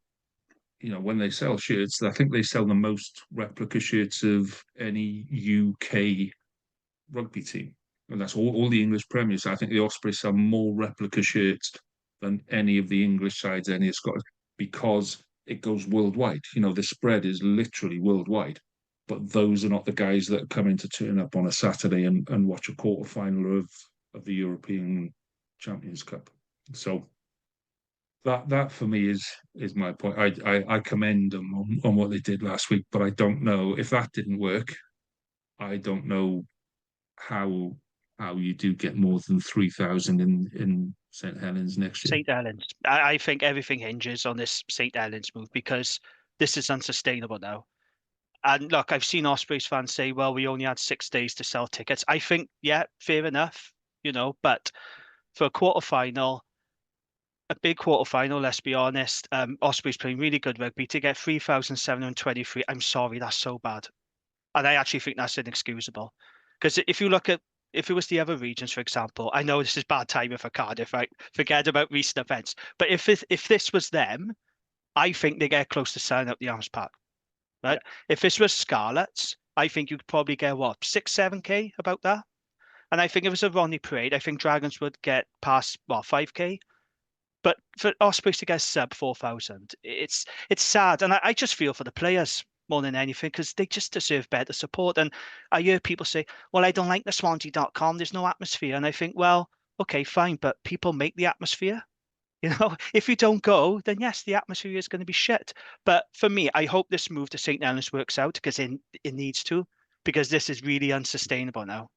when they sell shirts, I think they sell the most replica shirts of any UK rugby team, and that's all the English Premiers. I think the Ospreys sell more replica shirts than any of the English sides, any of Scotland, because it goes worldwide. The spread is literally worldwide. But those are not the guys that are coming to turn up on a Saturday and watch a quarter final of the European Champions Cup. So that for me is my point. I commend them on what they did last week, but I don't know if that didn't work. I don't know how you do get more than 3,000 in St Helens next year. St Helens. I think everything hinges on this St Helens move, because this is unsustainable now. And look, I've seen Ospreys fans say, well, we only had 6 days to sell tickets. I think, yeah, fair enough, but for a quarterfinal, a big quarterfinal, let's be honest, Ospreys playing really good rugby, to get 3,723, I'm sorry, that's so bad. And I actually think that's inexcusable. Because if you look at, if it was the other regions, for example, I know this is bad timing for Cardiff, right? Forget about recent events. But if this was them, I think they get close to selling out the Arms Park. Right? Yeah. If this was Scarlets, I think you could probably get 6, 7K about that. And I think if it was a Ronnie Parade, I think Dragons would get past 5K. But for Ospreys to get sub 4,000, it's sad, and I just feel for the players more than anything, because they just deserve better support. And I hear people say, "Well, I don't like the Swansea.com. There's no atmosphere." And I think, well, okay, fine, but people make the atmosphere. If you don't go, then yes, the atmosphere is going to be shit. But for me, I hope this move to St. Helens works out, because it needs to, because this is really unsustainable now.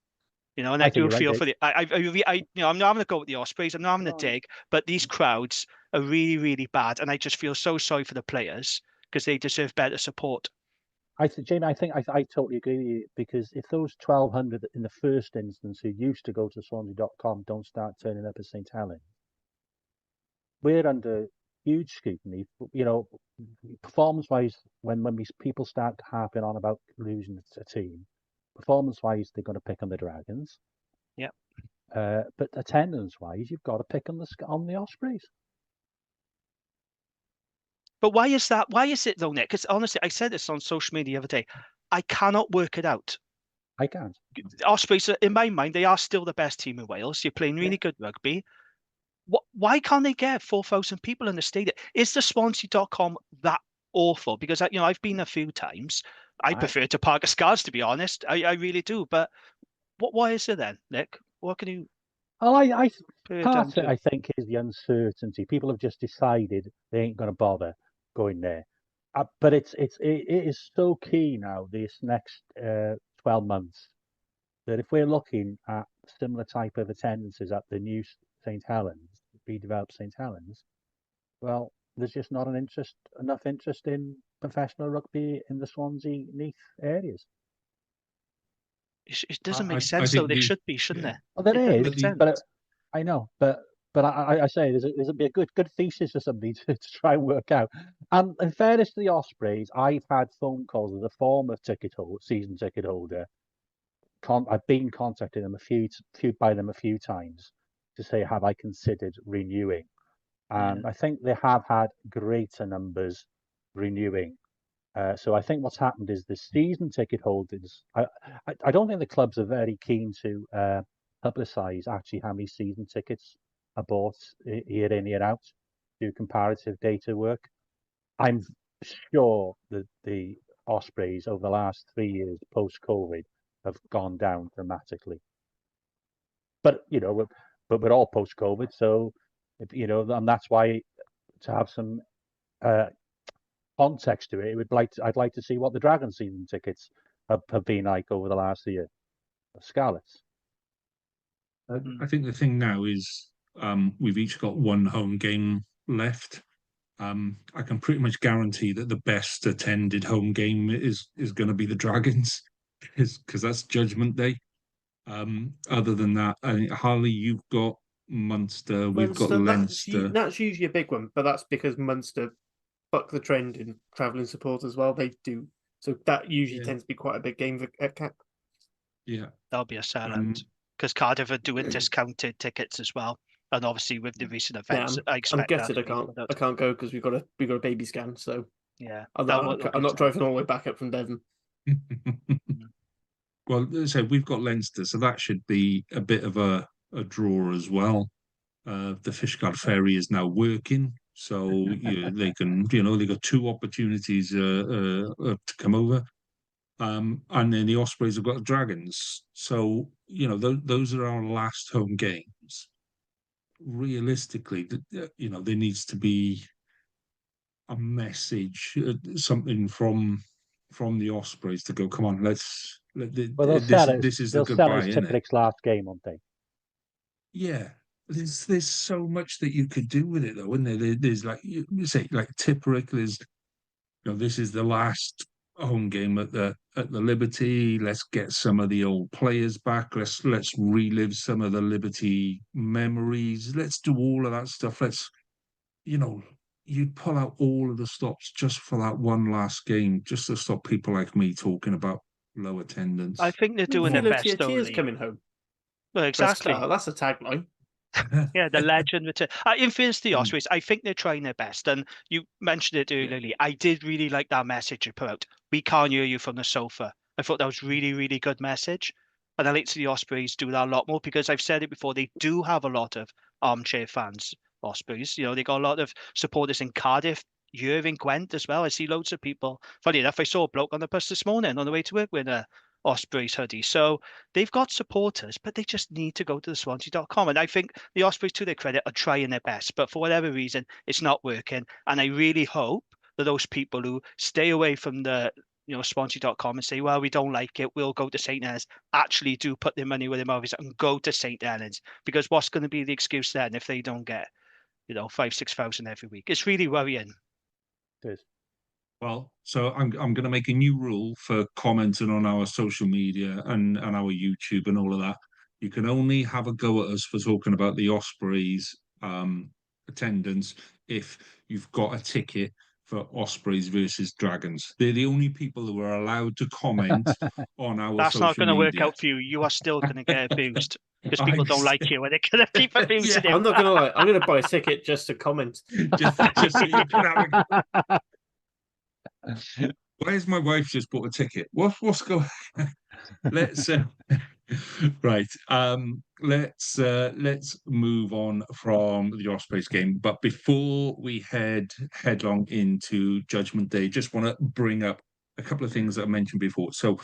And I do feel for the, I'm not having to go with the Ospreys, I'm not having to dig, but these crowds are really, really bad. And I just feel so sorry for the players, because they deserve better support. Jamie, I think I totally agree with you, because if those 1,200 in the first instance who used to go to Swansea.com don't start turning up at St. Helens, we're under huge scrutiny. Performance-wise, when people start harping on about losing a team, performance-wise, they're going to pick on the Dragons. Yeah. But attendance-wise, you've got to pick on the Ospreys. But why is that? Why is it though, Nick? Because honestly, I said this on social media the other day. I cannot work it out. I can't. Ospreys, in my mind, they are still the best team in Wales. You're playing really good rugby. Why can't they get 4,000 people in the stadium? Is the Swansea.com that awful? Because I've been a few times. I prefer to park at Scars, to be honest. I really do. But why is it then, Nick? What can you? Well, part of it, I think, is the uncertainty. People have just decided they ain't going to bother going there. But it is so key now, this next 12 months, that if we're looking at similar type of attendances at the new St. Helens, redeveloped St. Helens, well, there's just not enough interest in professional rugby in the Swansea Neath areas. It doesn't make sense, though. They should be, shouldn't they? Well, there is, but I know, but I say there's a good thesis for somebody to try and work out. And in fairness to the Ospreys, I've had phone calls as a former season ticket holder. I've been contacted them by them a few times to say, have I considered renewing? And I think they have had greater numbers renewing. So I think what's happened is the season ticket holders. I don't think the clubs are very keen to publicise actually how many season tickets are bought year in, year out, do comparative data work. I'm sure that the Ospreys over the last 3 years post-COVID have gone down dramatically. But we're all post-COVID, so and that's why to have some context to it, I'd like to see what the Dragon season tickets have been like over the last year. Scarlets. I think the thing now is we've each got one home game left. I can pretty much guarantee that the best attended home game is going to be the Dragons, because that's Judgement Day. Other than that, I think, Harley, you've got Munster, we've got Leinster. That's usually a big one, but that's because Munster buck the trend in travelling support as well. They do, so that usually tends to be quite a big game at Cap. Yeah, That'll be a sellout because Cardiff are doing discounted tickets as well, and obviously with the recent events, I expect. I'm gutted I can't go because we've got a baby scan. So yeah, I'm not driving all the way back up from Devon. Well, so we've got Leinster, so that should be a bit of a draw as well. The Fishguard Ferry is now working, so they can, they got 2 opportunities to come over. And then the Ospreys have got the Dragons. So, those are our last home games. Realistically, there needs to be a message, something from the Ospreys to go, come on, this is the goodbye, isn't it? Tiptric's last game, won't they? Yeah. There's so much that you could do with it, though, isn't there? There's like you say, like Tiptrick. There's, this is the last home game at the Liberty. Let's get some of the old players back. Let's relive some of the Liberty memories. Let's do all of that stuff. Let's, you'd pull out all of the stops just for that one last game, just to stop people like me talking about low attendance. I think they're doing their best. Tears coming home. Well, exactly. That's a tagline. Yeah, the legend return. In fairness to the Ospreys, I think they're trying their best. And you mentioned it earlier. I did really like that message you put out. We can't hear you from the sofa. I thought that was really, really good message. And I like to see the Ospreys do that a lot more because I've said it before. They do have a lot of armchair fans, Ospreys. They got a lot of supporters in Cardiff, in Gwent as well. I see loads of people. Funny enough, I saw a bloke on the bus this morning on the way to work with a Ospreys hoodie. So they've got supporters, but they just need to go to the Swansea.com. And I think the Ospreys, to their credit, are trying their best. But for whatever reason, it's not working. And I really hope that those people who stay away from the Swansea.com and say, well, we don't like it, we'll go to St. Helens, actually do put their money where their mouth is and go to St. Helens. Because what's going to be the excuse then if they don't get 5,000-6,000 every week? It's really worrying. It is. Well, so I'm going to make a new rule for commenting on our social media and our YouTube and all of that. You can only have a go at us for talking about the Ospreys attendance if you've got a ticket for Ospreys versus Dragons. They're the only people who are allowed to comment on our That's social not going to work media. out for you. You are still going to get abused because people don't like you and they're going to keep abusing you. I'm not going to lie. I'm going to buy a ticket just to comment. just so you can have Where's my wife just bought a ticket? What's going on? Let's right. Let's move on from the Ospreys game. But before we head headlong into Judgment Day, just want to bring up a couple of things that I mentioned before. So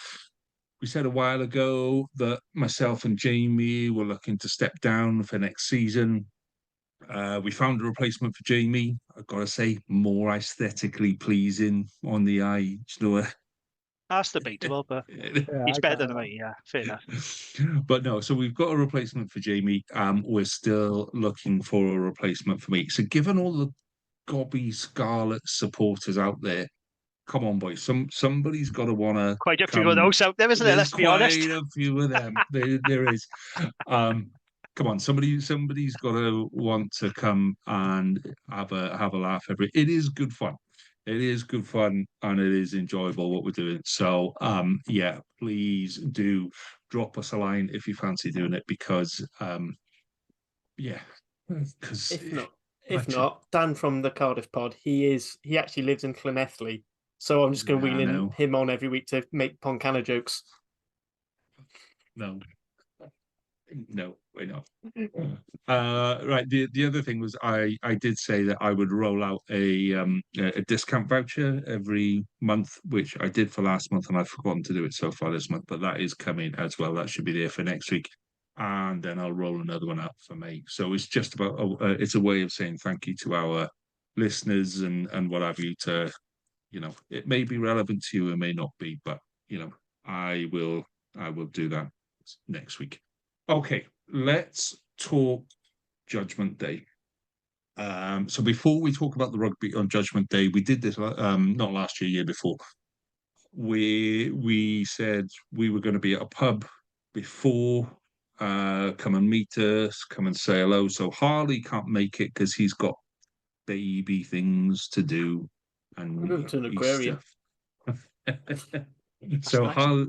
we said a while ago that myself and Jamie were looking to step down for next season. We found a replacement for Jamie. I've got to say, more aesthetically pleasing on the eye. That's debatable, but he's better than me. Yeah, fair enough. But no, so we've got a replacement for Jamie. We're still looking for a replacement for me. So given all the gobby Scarlet supporters out there, come on, boys. Somebody's got to want to. Quite a few of those out there, isn't there? Let's be honest. Quite a few of them. There is. Come on, somebody's got to want to come and have a laugh. It is good fun. It is good fun and it is enjoyable what we're doing. So, yeah, please do drop us a line if you fancy doing it because, yeah. Because if not, Dan from the Cardiff pod, he actually lives in Llanelli, so I'm just going to wheel him on every week to make Poncana jokes. No. No, we're not. Right. The other thing was I did say that I would roll out a discount voucher every month, which I did for last month, and I've forgotten to do it so far this month, but that is coming as well. That should be there for next week, and then I'll roll another one out for May. So it's just about it's a way of saying thank you to our listeners and what have you. To it may be relevant to you, it may not be, but I will do that next week. Okay, let's talk Judgment Day. So before we talk about the rugby on Judgment Day, we did this not last year, year before. We said we were going to be at a pub before. Come and meet us, come and say hello. So Harley can't make it because he's got baby things to do. And I'm going to an aquarium. So nice.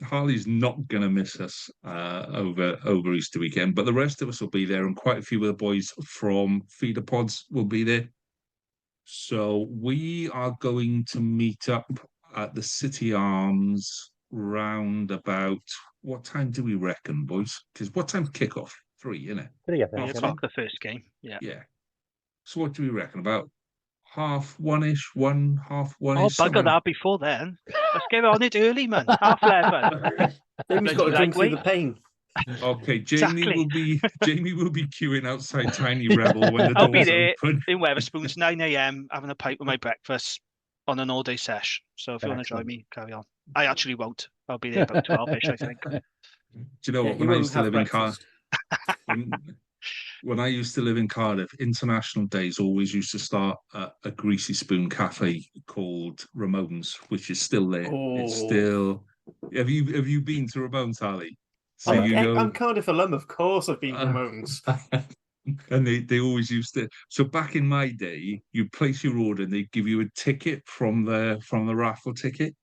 Harley's not going to miss us over Easter weekend, but the rest of us will be there, and quite a few of the boys from Feeder Pods will be there. So we are going to meet up at the City Arms round about, what time do we reckon, boys? Because what time's kickoff? 3, isn't it? 3 o'clock, the first game. Yeah. Yeah. So what do we reckon? About 1:30-ish, 1:30-1:30. Oh, bugger that before then. Let's get on it early, man. 11:30. Jamie's got to drink through the pain. Okay, Jamie will be queuing outside Tiny Rebel when the I'll be doors there open. in Wetherspoons, 9 a.m, having a pint with my breakfast on an all-day sesh. So if you want to join me, carry on. I actually won't. I'll be there about 12-ish, I think. Do you know what? When I used to live in Cardiff, when I used to live in Cardiff, international days always used to start at a greasy spoon cafe called Ramone's, which is still there. Oh. It's still. Have you been to Ramone's, Harley? So I'm Cardiff alum, of course. I've been to Ramone's. And they always used to. So back in my day, you place your order and they give you a ticket from the raffle ticket,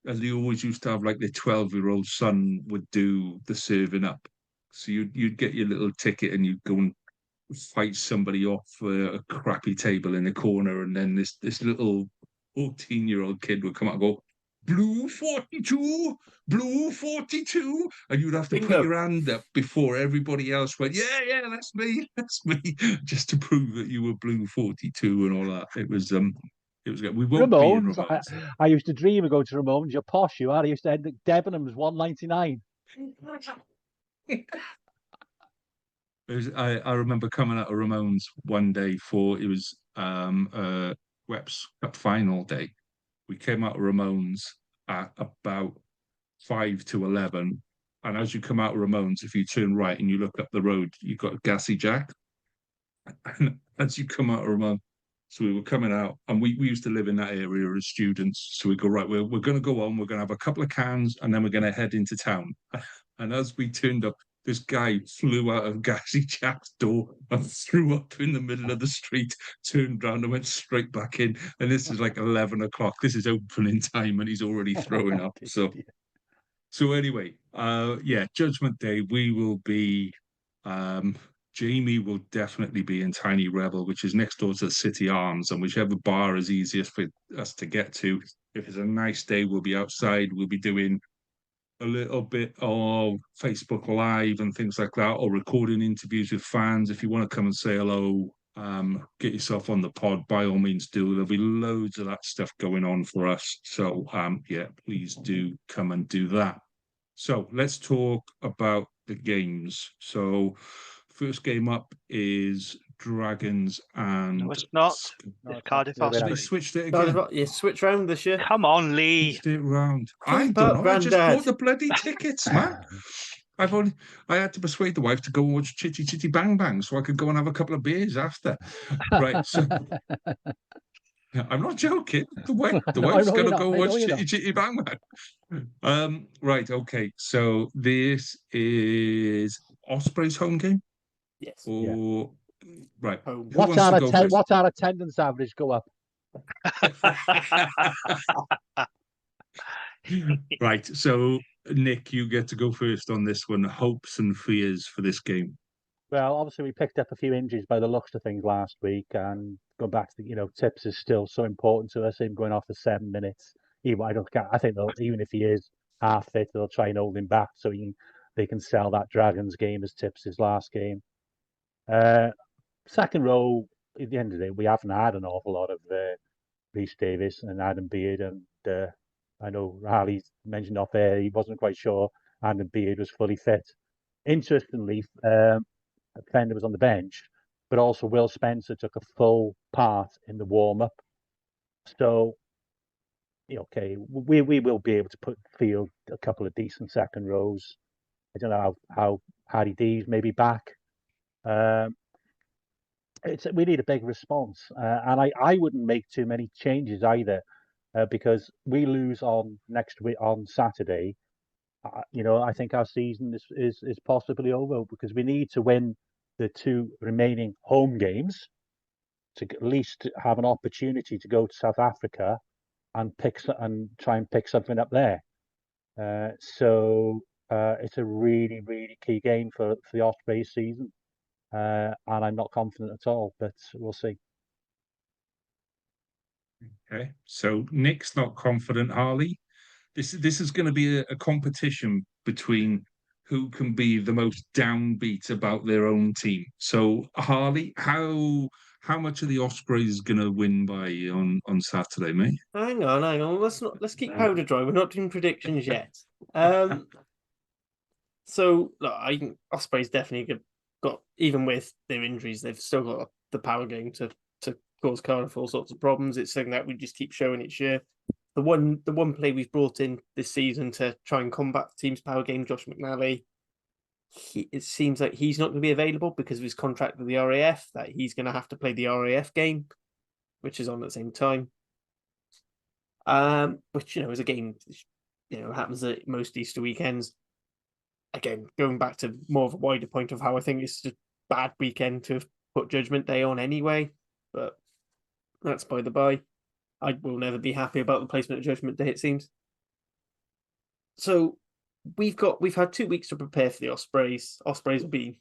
and they always used to have like their 12-year-old son would do the serving up. So you'd get your little ticket and you'd go and fight somebody off a crappy table in the corner, and then this little 14-year-old kid would come out and go, "Blue 42, blue 42," and you'd have to put your hand up before everybody else went, yeah, that's me, just to prove that you were blue 42 and all that. It was good. We won't Ramone's. be in Ramone's. I used to dream of going to Ramone's. You're posh, you are. I used to end at Debenhams, $1.99. I remember coming out of Ramone's one day it was WRRAP's Cup final day. We came out of Ramone's at about 5 to 11, and as you come out of Ramone's, if you turn right and you look up the road, you've got Gassy Jack. And as you come out of Ramone's, so we were coming out, and we used to live in that area as students. So we go, right, we're going to go on. We're going to have a couple of cans, and then we're going to head into town. And as we turned up, this guy flew out of Gassy Jack's door and threw up in the middle of the street, turned around and went straight back in. And this is like 11 o'clock. This is opening time, and he's already throwing up. So anyway, Judgment Day, we will be... Jamie will definitely be in Tiny Rebel, which is next door to the City Arms, and whichever bar is easiest for us to get to. If it's a nice day, we'll be outside. We'll be doing a little bit of Facebook Live and things like that, or recording interviews with fans. If you want to come and say hello, get yourself on the pod, by all means do. There'll be loads of that stuff going on for us. So, please do come and do that. So let's talk about the games. So first game up is Dragons and... No, it's not. Cardiff Ospreys. They switched it again. You switch round this year. Come on, Lee. Switched it round. I don't know. I just bought the bloody tickets, man. I had to persuade the wife to go and watch Chitty Chitty Bang Bang so I could go and have a couple of beers after. Right, so... I'm not joking. The wife's going to go watch Chitty Chitty Bang Bang. Right, okay. So this is Ospreys home game? Yes. Or right. What's our attendance average go up? Right. So Nick, you get to go first on this one. Hopes and fears for this game. Well, obviously we picked up a few injuries by the looks of things last week, and going back to Tips is still so important to us. Him going off for 7 minutes. I think even if he is half fit, they'll try and hold him back so he can they can sell that Dragons game as Tips' last game. Second row, at the end of the day, we haven't had an awful lot of Rhys Davis and Adam Beard, and I know Raleigh mentioned off air he wasn't quite sure Adam Beard was fully fit. Interestingly, Fender was on the bench, but also Will Spencer took a full part in the warm-up. So, okay, we will be able to field a couple of decent second rows. I don't know how Harry D's maybe back. We need a big response, and I wouldn't make too many changes either, because we lose on next week on Saturday. I think our season is possibly over, because we need to win the 2 remaining home games to at least have an opportunity to go to South Africa and try and pick something up there. So it's a really, really key game for the Ospreys season. And I'm not confident at all, but we'll see. Okay, so Nick's not confident, Harley. This is going to be a competition between who can be the most downbeat about their own team. So, Harley, how much are the Ospreys going to win by on Saturday, mate? Hang on. Let's keep powder dry. We're not doing predictions yet. So look, I think Ospreys definitely got, even with their injuries, they've still got the power game to cause Cardiff all sorts of problems. It's something that we just keep showing each year. The one play we've brought in this season to try and combat the team's power game, Josh McNally, it seems like he's not going to be available because of his contract with the RAF, that he's going to have to play the RAF game, which is on at the same time. Which, is a game, happens at most Easter weekends. Again, going back to more of a wider point of how I think it's a bad weekend to have put Judgment Day on anyway, but that's by the by. I will never be happy about the placement of Judgment Day, it seems. So we've had 2 weeks to prepare for the Ospreys. Ospreys will be,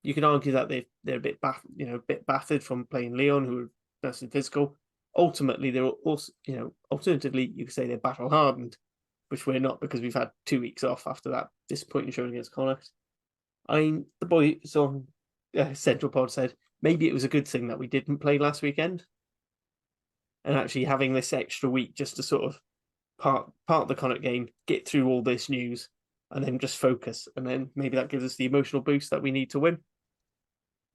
you can argue that they're a bit battered from playing Leon, who are nice and physical. Ultimately, they're also, alternatively, you could say they're battle hardened, which we're not, because we've had 2 weeks off after that disappointing show against Connacht. The boys on Central Pod said maybe it was a good thing that we didn't play last weekend, and actually having this extra week just to sort of part the Connacht game, get through all this news, and then just focus, and then maybe that gives us the emotional boost that we need to win.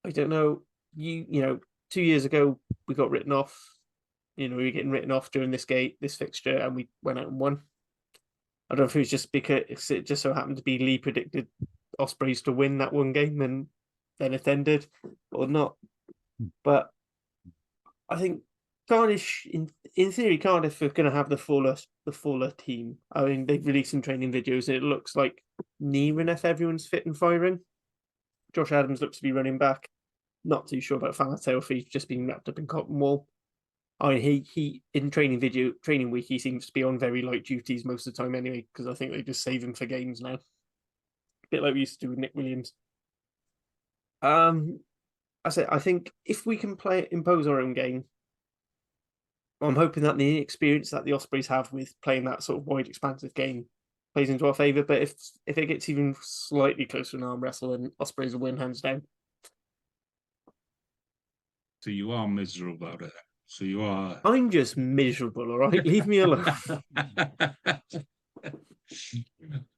I don't know. 2 years ago we got written off. We were getting written off during this fixture, and we went out and won. I don't know if it was just because it just so happened to be Lee predicted Ospreys to win that one game, and then it ended, or not. But I think Cardiff, in theory, Cardiff are going to have the fuller team. I mean, they've released some training videos, and it looks like near enough everyone's fit and firing. Josh Adams looks to be running back. Not too sure about Falateo if he's just been wrapped up in cotton wool. I mean, he in training week, he seems to be on very light duties most of the time anyway, because I think they just save him for games now. A bit like we used to do with Nick Williams. I think if we can impose our own game, I'm hoping that the experience that the Ospreys have with playing that sort of wide, expansive game plays into our favour. But if it gets even slightly closer to an arm wrestle, then Ospreys will win hands down. So you are miserable about it. So you are. I'm just miserable, all right? Leave me alone.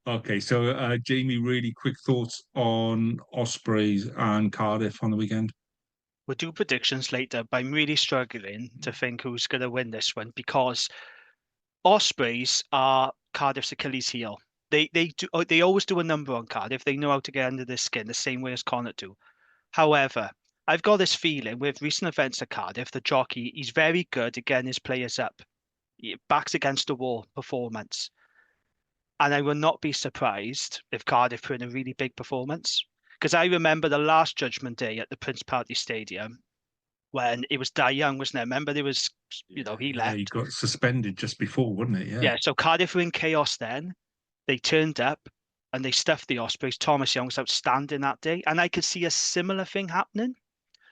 Okay, so Jamie, really quick thoughts on Ospreys and Cardiff on the weekend? We'll do predictions later, but I'm really struggling to think who's going to win this one, because Ospreys are Cardiff's Achilles heel. They always do a number on Cardiff. They know how to get under their skin the same way as Connacht do. However, I've got this feeling with recent events at Cardiff, the jockey, he's very good at getting his players up. Backs against the wall performance. And I will not be surprised if Cardiff put in a really big performance. Because I remember the last Judgment Day at the Principality Stadium when it was Dai Young, wasn't it? Remember there was, he left. Yeah, he got suspended just before, wasn't it? Yeah, so Cardiff were in chaos then. They turned up and they stuffed the Ospreys. Thomas Young was outstanding that day. And I could see a similar thing happening.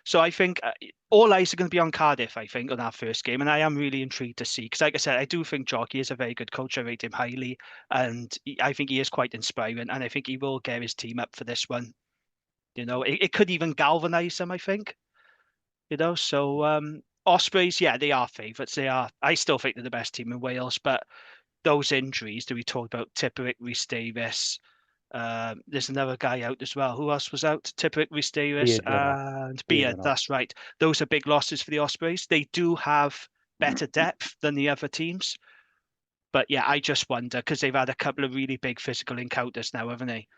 So I think all eyes are going to be on Cardiff, I think, on that first game. And I am really intrigued to see, because like I said, I do think Jockey is a very good coach. I rate him highly. And I think he is quite inspiring. And I think he will get his team up for this one. You know, it could even galvanise them, I think. You know, so Ospreys, yeah, they are favourites. They are. I still think they're the best team in Wales. But those injuries that we talked about, Tipperick, Rhys Davies, there's another guy out as well. Who else was out? Tipperick, Rhys Davies, and Beard. That's right. Those are big losses for the Ospreys. They do have better depth than the other teams. But yeah, I just wonder, because they've had a couple of really big physical encounters now, haven't they?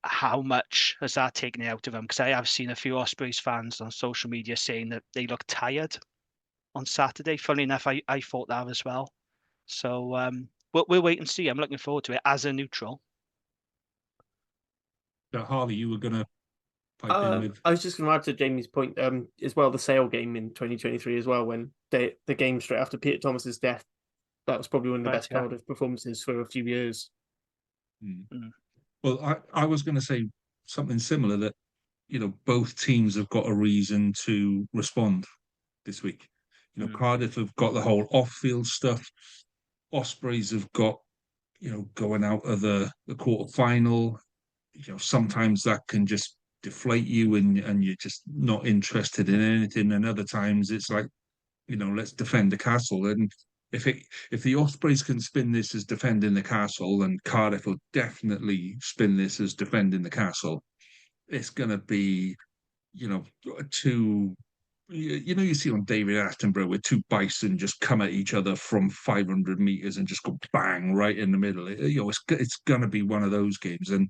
How much has that taken it out of them? Because I have seen a few Ospreys fans on social media saying that they look tired on Saturday. Funnily enough, I thought that as well. So we'll wait and see. I'm looking forward to it as a neutral. Harley, you were going to pipe in with... I was just going to add to Jamie's point as well, the Sale game in 2023 as well, when the game straight after Peter Thomas's death, that was probably one of the best Cardiff performances for a few years. Well, I was going to say something similar, that, you know, both teams have got a reason to respond this week. You know, Cardiff have got the whole off-field stuff. Ospreys have got, you know, going out of the quarter-final. You know, sometimes that can just deflate you and you're just not interested in anything. And other times it's like, you know, let's defend the castle. And if the Ospreys can spin this as defending the castle, and Cardiff will definitely spin this as defending the castle, it's going to be, you know, you see on David Attenborough where two bison just come at each other from 500 meters and just go bang right in the middle. You know, it's going to be one of those games. And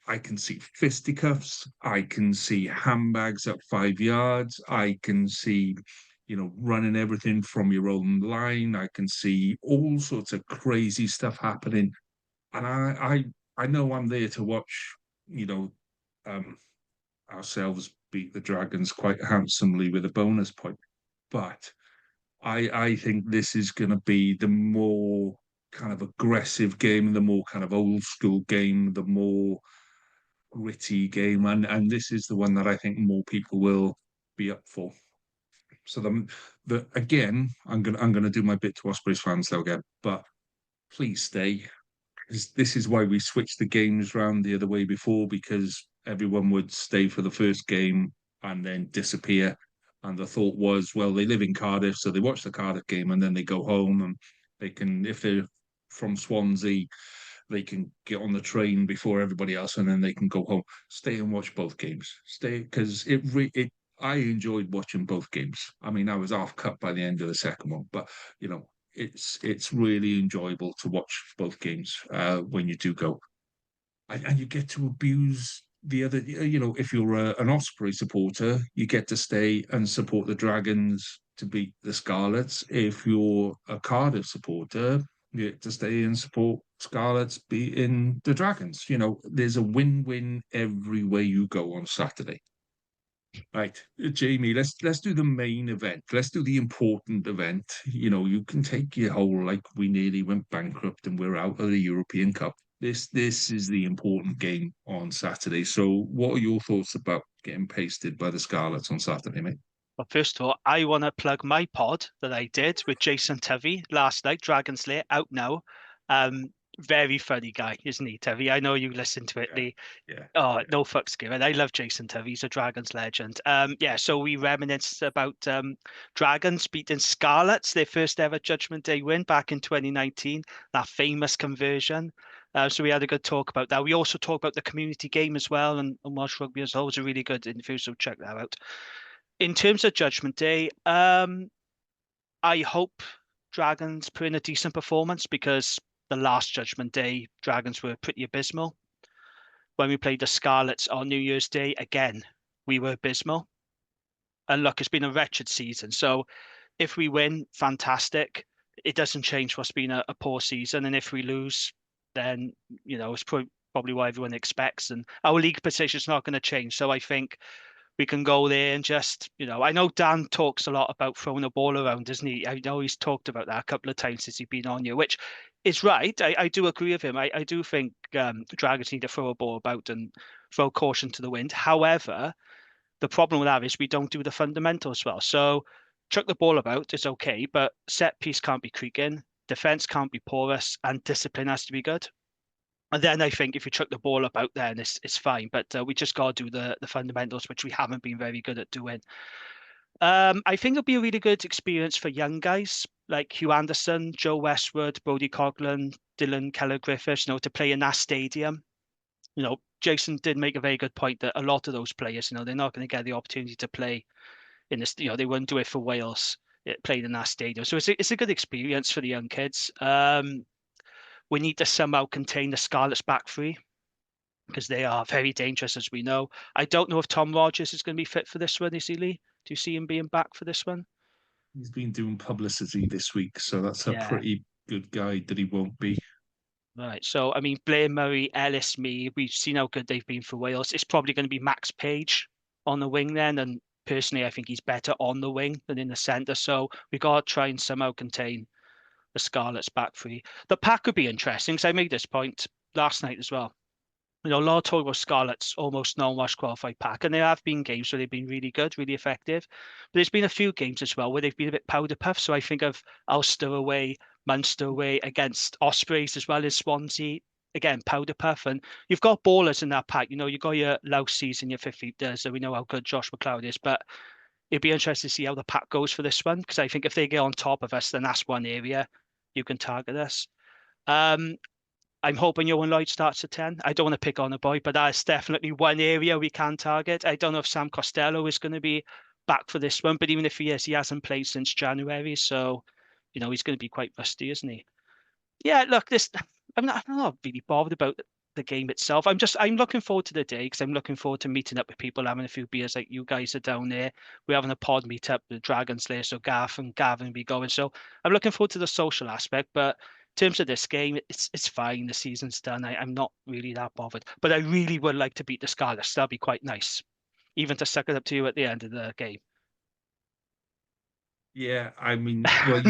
I can see fisticuffs. I can see handbags at 5 yards. I can see, you know, running everything from your own line. I can see all sorts of crazy stuff happening. And I know I'm there to watch, you know, ourselves beat the Dragons quite handsomely with a bonus point. But I think this is going to be the more kind of aggressive game, the more kind of old school game, the more gritty game, and this is the one that I think more people will be up for. So the again, I'm gonna do my bit to Ospreys fans though again, but please stay. This is why we switched the games round the other way before, because everyone would stay for the first game and then disappear. And the thought was, well, they live in Cardiff, so they watch the Cardiff game and then they go home, and they can, if they're from Swansea, they can get on the train before everybody else, and then they can go home. Stay and watch both games. Stay, because I enjoyed watching both games. I mean, I was half cut by the end of the second one, but you know, it's really enjoyable to watch both games when you do go, and you get to abuse the other. You know, if you're an Osprey supporter, you get to stay and support the Dragons to beat the Scarlets. If you're a Cardiff supporter, you get to stay and support Scarlets beating the Dragons. You know, there's a win-win every way you go on Saturday. Right, Jamie, let's do the main event. Let's do the important event. You know, you can take your whole, like, we nearly went bankrupt and we're out of the European Cup. This is the important game on Saturday. So what are your thoughts about getting pasted by the Scarlets on Saturday, mate? Well, first of all, I want to plug my pod that I did with Jason Tovey last night, Dragon Slayer, out now. Very funny guy, isn't he, Tovey? I know you listened to it. No fucks given. I love Jason Tovey. He's a Dragons legend. So we reminisce about Dragons beating Scarlets, their first ever Judgement Day win back in 2019, that famous conversion. So we had a good talk about that. We also talked about the community game as well, and Welsh Rugby as well. It was a really good interview, so check that out. In terms of Judgement Day, I hope Dragons put in a decent performance, because the last Judgement Day, Dragons were pretty abysmal. When we played the Scarlets on New Year's Day, again, we were abysmal. And look, it's been a wretched season. So if we win, fantastic. It doesn't change what's been a poor season. And if we lose, then, you know, it's probably what everyone expects. And our league position is not going to change. So I think we can go there and just, you know, I know Dan talks a lot about throwing a ball around, doesn't he? I know he's talked about that a couple of times since he's been on here, which is right. I do agree with him. I do think Dragons need to throw a ball about and throw caution to the wind. However, The problem with that is we don't do the fundamentals well. So chuck the ball about is okay, but set piece can't be creaking, defense can't be porous, and discipline has to be good. And then I think if you chuck the ball about, then it's fine. But we just got to do the fundamentals, which we haven't been very good at doing. I think it'll be a really good experience for young guys like Hugh Anderson, Joe Westwood, Brodie Coughlin, Dylan Keller-Griffiths, to play in that stadium. Jason did make a very good point that a lot of those players, they're not going to get the opportunity to play in this. They wouldn't do it for Wales, playing in that stadium. So it's a good experience for the young kids. We need to somehow contain the Scarlets back three because they are very dangerous, as we know. I don't know if Tom Rogers is going to be fit for this one, is he, Lee? Do you see him being back for this one? He's been doing publicity this week, so that's a pretty good guide that he won't be. Right. So, I mean, Blair Murray, Ellis, Mee, we've seen how good they've been for Wales. It's probably going to be Max Page on the wing then. And personally, I think he's better on the wing than in the centre. So we've got to try and somehow contain the Scarlets back three. The pack would be interesting because I made this point last night as well. A lot of talk about Scarlets, almost non-Welsh qualified pack, and there have been games where they've been really good, really effective. But there's been a few games as well where they've been a bit powder puff. So I think of Ulster away, Munster away, against Ospreys as well as Swansea. Again, powder puff. And you've got ballers in that pack. You've got your Lousies and your Fifth-Feeters, so we know how good Josh McLeod is. But it'd be interesting to see how the pack goes for this one, because I think if they get on top of us, then that's one area you can target us. I'm hoping Owen Lloyd starts at 10. I don't want to pick on a boy, but that's definitely one area we can target. I don't know if Sam Costello is going to be back for this one, but even if he is, he hasn't played since January. So, he's going to be quite rusty, isn't he? Yeah, look, I'm not really bothered about the game itself. I'm looking forward to the day because I'm looking forward to meeting up with people, having a few beers like you guys are down there. We're having a pod meet up with Dragon Slayer, so Garth and Gavin will be going. So I'm looking forward to the social aspect, but in terms of this game, it's fine. The season's done. I'm not really that bothered. But I really would like to beat the Scarlets. That'd be quite nice. Even to suck it up to you at the end of the game. Yeah, I mean, well,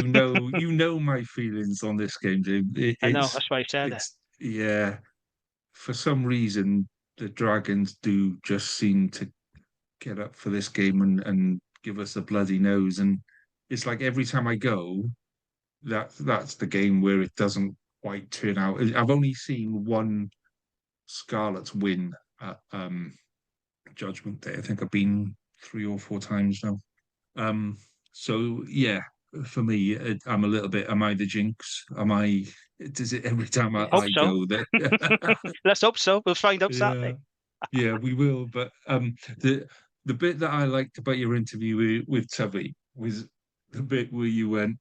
you know my feelings on this game, James. I know, that's why I said it. Yeah, for some reason, the Dragons do just seem to get up for this game and give us a bloody nose. And it's like every time I go, that's the game where it doesn't quite turn out. I've only seen one Scarlets win at Judgement Day. I think I've been 3 or 4 times now. So yeah, for me, I'm a little bit. Am I the jinx? Does it every time I go there? Let's hope so. We'll find out Saturday. Yeah, we will. But the bit that I liked about your interview with Tubby was the bit where you went.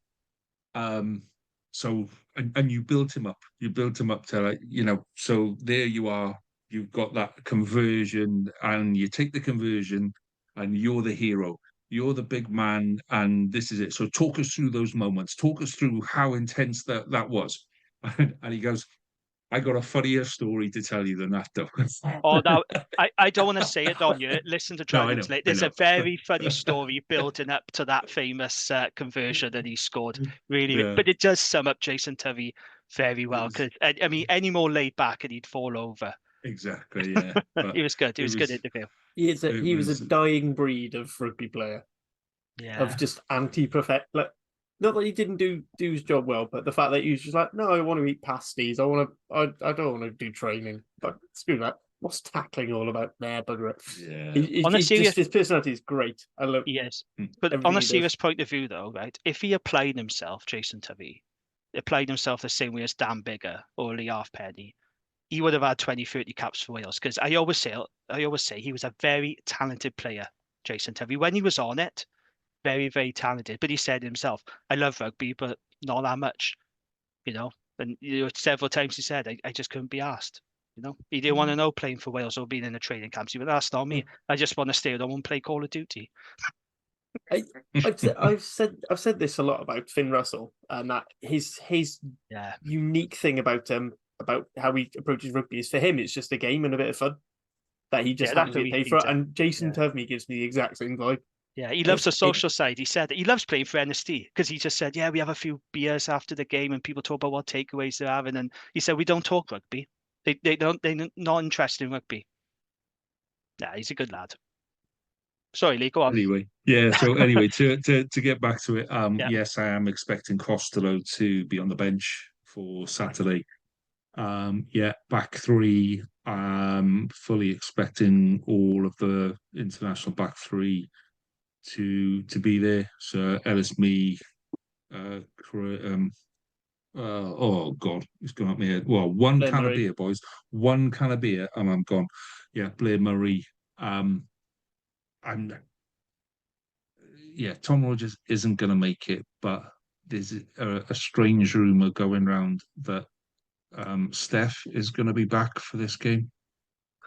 So and you built him up. You built him up to So there you are. You've got that conversion, and you take the conversion, and you're the hero. You're the big man, and this is it. So talk us through those moments. Talk us through how intense that was. And he goes, I got a funnier story to tell you than that, though. I don't want to say it on you. Listen to Dragon's Lake. There's a very funny story building up to that famous conversion that he scored. Really, but it does sum up Jason Turvey very well. Because I mean, any more laid back and he'd fall over. Exactly. Yeah, he was good. He was good interview. He was a dying breed of rugby player. Yeah. Of just anti-perfect. Like, not that he didn't do his job well, but the fact that he was just like, no, I want to eat pasties. I don't want to do training. But screw that. What's tackling all about there? But yeah. His personality is great. I love. Yes, but on a serious point of view, though, right? If he applied himself, Jason Turvey, applied himself the same way as Dan Biggar or Lee Halfpenny, he would have had 20, 30 caps for Wales. Because I always say he was a very talented player, Jason Turvey. When he was on it, very, very talented. But he said himself, I love rugby, but not that much, And several times he said, I just couldn't be asked. He didn't want to know playing for Wales or being in the training camps. He went, that's not me. I just want to stay at home and play Call of Duty. I've said this a lot about Finn Russell, and that his unique thing about how he approaches rugby is, for him it's just a game and a bit of fun that he just happens to be paid for. And Jason Turvey gives me the exact same vibe. Yeah, he loves the social side. He said that he loves playing for NSD because he just said, yeah, we have a few beers after the game and people talk about what takeaways they're having. And he said, we don't talk rugby. They're not interested in rugby. Yeah, he's a good lad. Sorry, Lee, go on. Anyway, yeah. So anyway, to get back to it, Yeah. yes, I am expecting Costello to be on the bench for Saturday. Yeah, back three. Fully expecting all of the international back three to be there. So Ellis, me, oh God, it's gone up my head. Well, one Blair can of Murray. beer, boys. One can of beer, and I'm gone. Yeah, Blair Murray. And yeah, Tom Rogers isn't going to make it, but there's a strange rumor going around that Steph is going to be back for this game.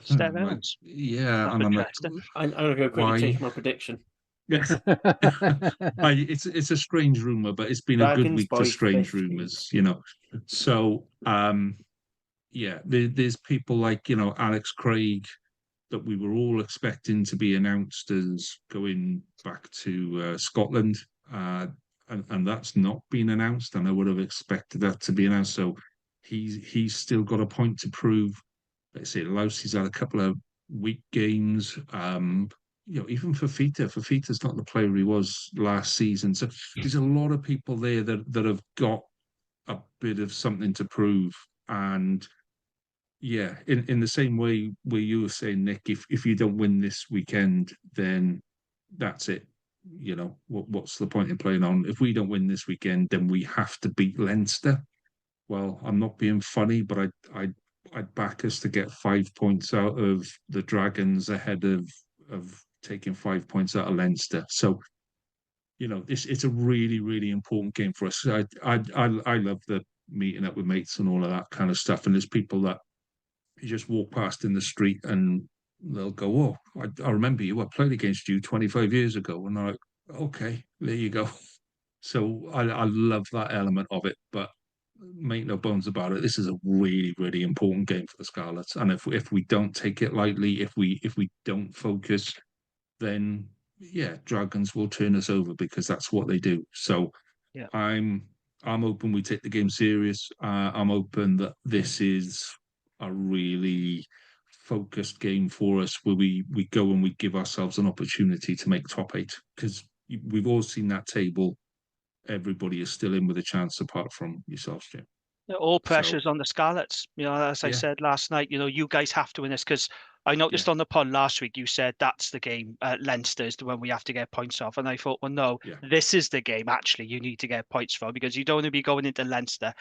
Steph Like, Evans. yeah, That's and I'm like, interesting. I'm going to go quickly why? change my prediction. Yes, it's a strange rumor, but it's been a good Dragons week for by strange 50. rumors, you know. So, yeah, there's people like Alex Craig that we were all expecting to be announced as going back to Scotland, and that's not been announced. And I would have expected that to be announced. So he's still got a point to prove. Let's say Lousey's had a couple of weak games. Even Fafita's not the player he was last season. So there's a lot of people there that have got a bit of something to prove. And yeah, in the same way where you were saying, Nick, if you don't win this weekend, then that's it. What's the point in playing on? If we don't win this weekend, then we have to beat Leinster. Well, I'm not being funny, but I'd back us to get 5 points out of the Dragons ahead of taking 5 points out of Leinster. So, it's a really, really important game for us. I love the meeting up with mates and all of that kind of stuff. And there's people that you just walk past in the street and they'll go, "Oh, I remember you. I played against you 25 years ago." And I'm like, "Okay, there you go." So I love that element of it, but make no bones about it, this is a really, really important game for the Scarlets. And if we don't take it lightly, if we don't focus, then yeah, Dragons will turn us over because that's what they do. So Yeah. I'm hoping we take the game serious. I'm hoping that this is a really focused game for us where we go and we give ourselves an opportunity to make top eight, because we've all seen that table. Everybody is still in with a chance apart from yourselves, Jim. All pressure's on the Scarlets. As I Yeah. said last night, you guys have to win this, because I noticed on the pod last week you said that's the game. Leinster is the one we have to get points off, and I thought, well, no, this is the game actually you need to get points for, because you don't want to be going into Leinster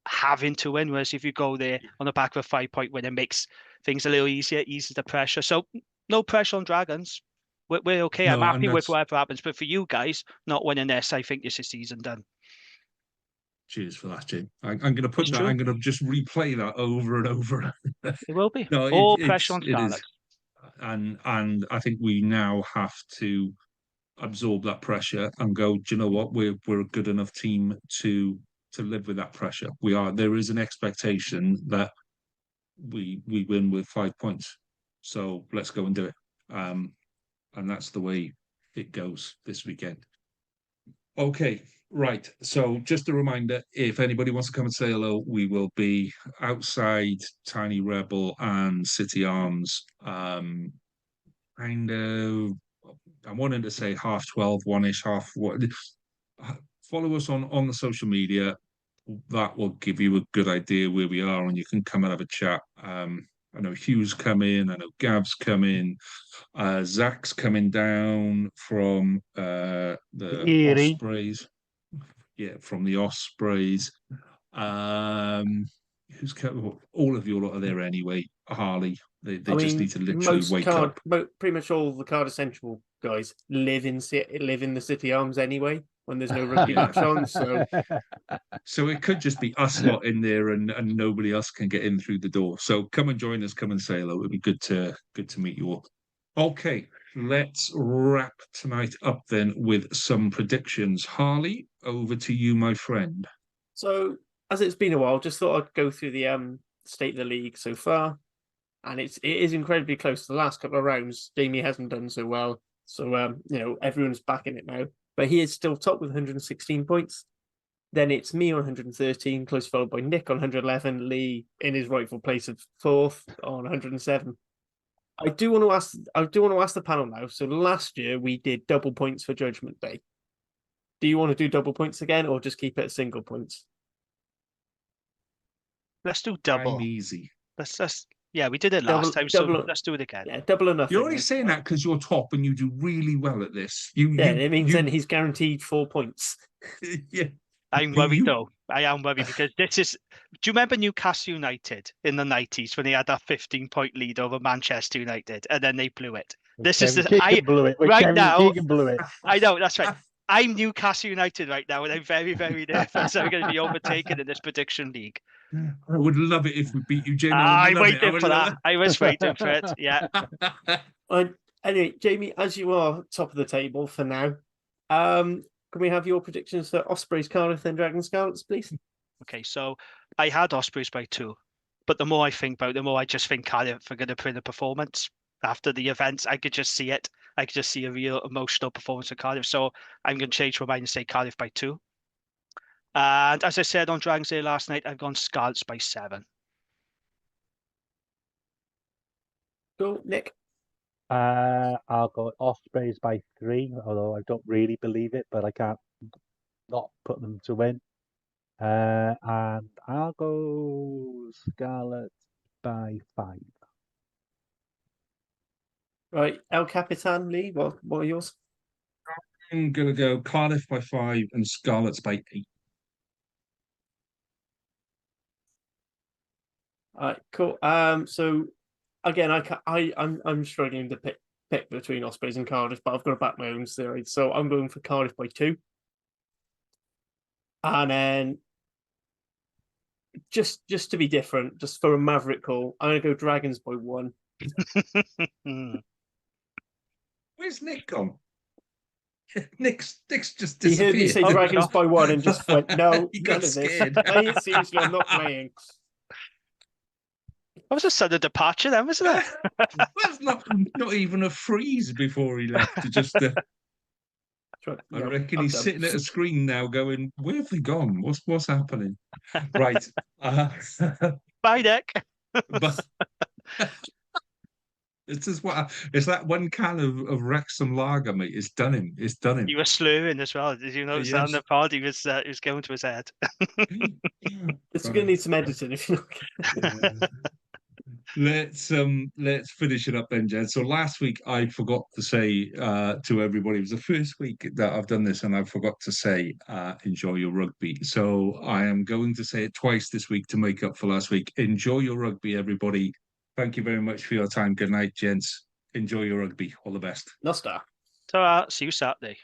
having to win. Whereas if you go there on the back of a 5-point win, it makes things a little easier, eases the pressure. So no pressure on Dragons. We're okay. No, I'm happy with whatever happens. But for you guys not winning this, I think this is season done. Cheers for that, Jim. I'm going to put that. I'm going to just replay that over and over. It will be. No, all pressure on it is, Scarlets. and I think we now have to absorb that pressure and go, do you know what? We're a good enough team to live with that pressure. We are. There is an expectation that we win with 5 points. So let's go and do it. And that's the way it goes this weekend. Okay, right. So just a reminder, if anybody wants to come and say hello, we will be outside Tiny Rebel and City Arms. Kind of, I'm wanting to say 12:30, 1-ish, half. Follow us on the social media. That will give you a good idea where we are, and you can come and have a chat. I know Hugh's come in, I know Gav's come in, Zach's coming down from the Eerie. Ospreys. Yeah, from the Ospreys. Who's come? All of you lot are there anyway. Harley. They just need to literally wake up. Pretty much all the Cardiff Central guys live in the City Arms anyway when there's no rugby match on. So it could just be us lot in there and nobody else can get in through the door. So come and join us, come and say hello. It'd be good to meet you all. Okay, let's wrap tonight up then with some predictions. Harley, over to you, my friend. So as it's been a while, just thought I'd go through the state of the league so far. And it is incredibly close. The last couple of rounds, Jamie hasn't done so well. So, everyone's back in it now. But he is still top with 116 points. Then it's me on 113, close followed by Nick on 111, Lee in his rightful place of fourth on 107. I do want to ask the panel now. So last year we did double points for Judgment Day. Do you want to do double points again, or just keep it at single points? Let's do double. I'm easy. Yeah, we did it last time, so let's do it again. Yeah, double or nothing. You're only saying that because you're top and you do really well at this. It means then he's guaranteed 4 points. Yeah. I'm worried though. I am worried because this is. Do you remember Newcastle United in the 90s when they had that 15-point lead over Manchester United and then they blew it? This is the blew it. right now. Keegan blew it. I know that's right. I'm Newcastle United right now, and I'm very, very nervous. I'm going to be overtaken in this prediction league. I would love it if we beat you, Jamie. I waited for that. I was waiting for it. Yeah. Anyway, Jamie, as you are top of the table for now, can we have your predictions for Ospreys, Cardiff, and Dragons, Scarlets, please? Okay, so I had Ospreys by 2, but the more I think about it, the more I just think Cardiff are going to put in a performance after the events. I could just see it. I could just see a real emotional performance of Cardiff. So I'm going to change my mind and say Cardiff by 2. And as I said on Dragons Day last night, I've gone Scarlets by 7. Cool, Nick. I'll go Ospreys by 3, although I don't really believe it, but I can't not put them to win. And I'll go Scarlets by 5. Right, El Capitan, Lee, what are yours? I'm going to go Cardiff by 5 and Scarlets by 8. All right, cool. So again, I'm struggling to pick between Ospreys and Cardiff, but I've got to back my own theory. So I'm going for Cardiff by 2. And then just to be different, just for a maverick call, I'm gonna go Dragons by 1. Where's Nick gone? Nick's just disappeared. He heard me say Dragons by 1 and just went, no, He none got of this. scared. Seriously, I'm not playing. That was a sudden departure then, wasn't it? That's not even a freeze before he left. Just, I reckon he's sitting at a screen now going, where have they gone? What's happening? Right. Bye, Nick. But it's just it's that one can of Wrexham lager, mate. It's done him. It's done him. He was slurring as well. Did you notice that on the pod? He was going to his head. It's going to need some editing if you're not. Let's finish it up then, Jed. So last week I forgot to say to everybody, it was the first week that I've done this, and I forgot to say enjoy your rugby. So I am going to say it twice this week to make up for last week. Enjoy your rugby, everybody. Thank you very much for your time. Good night, gents. Enjoy your rugby. All the best. No star. Ta-ra. See you Saturday.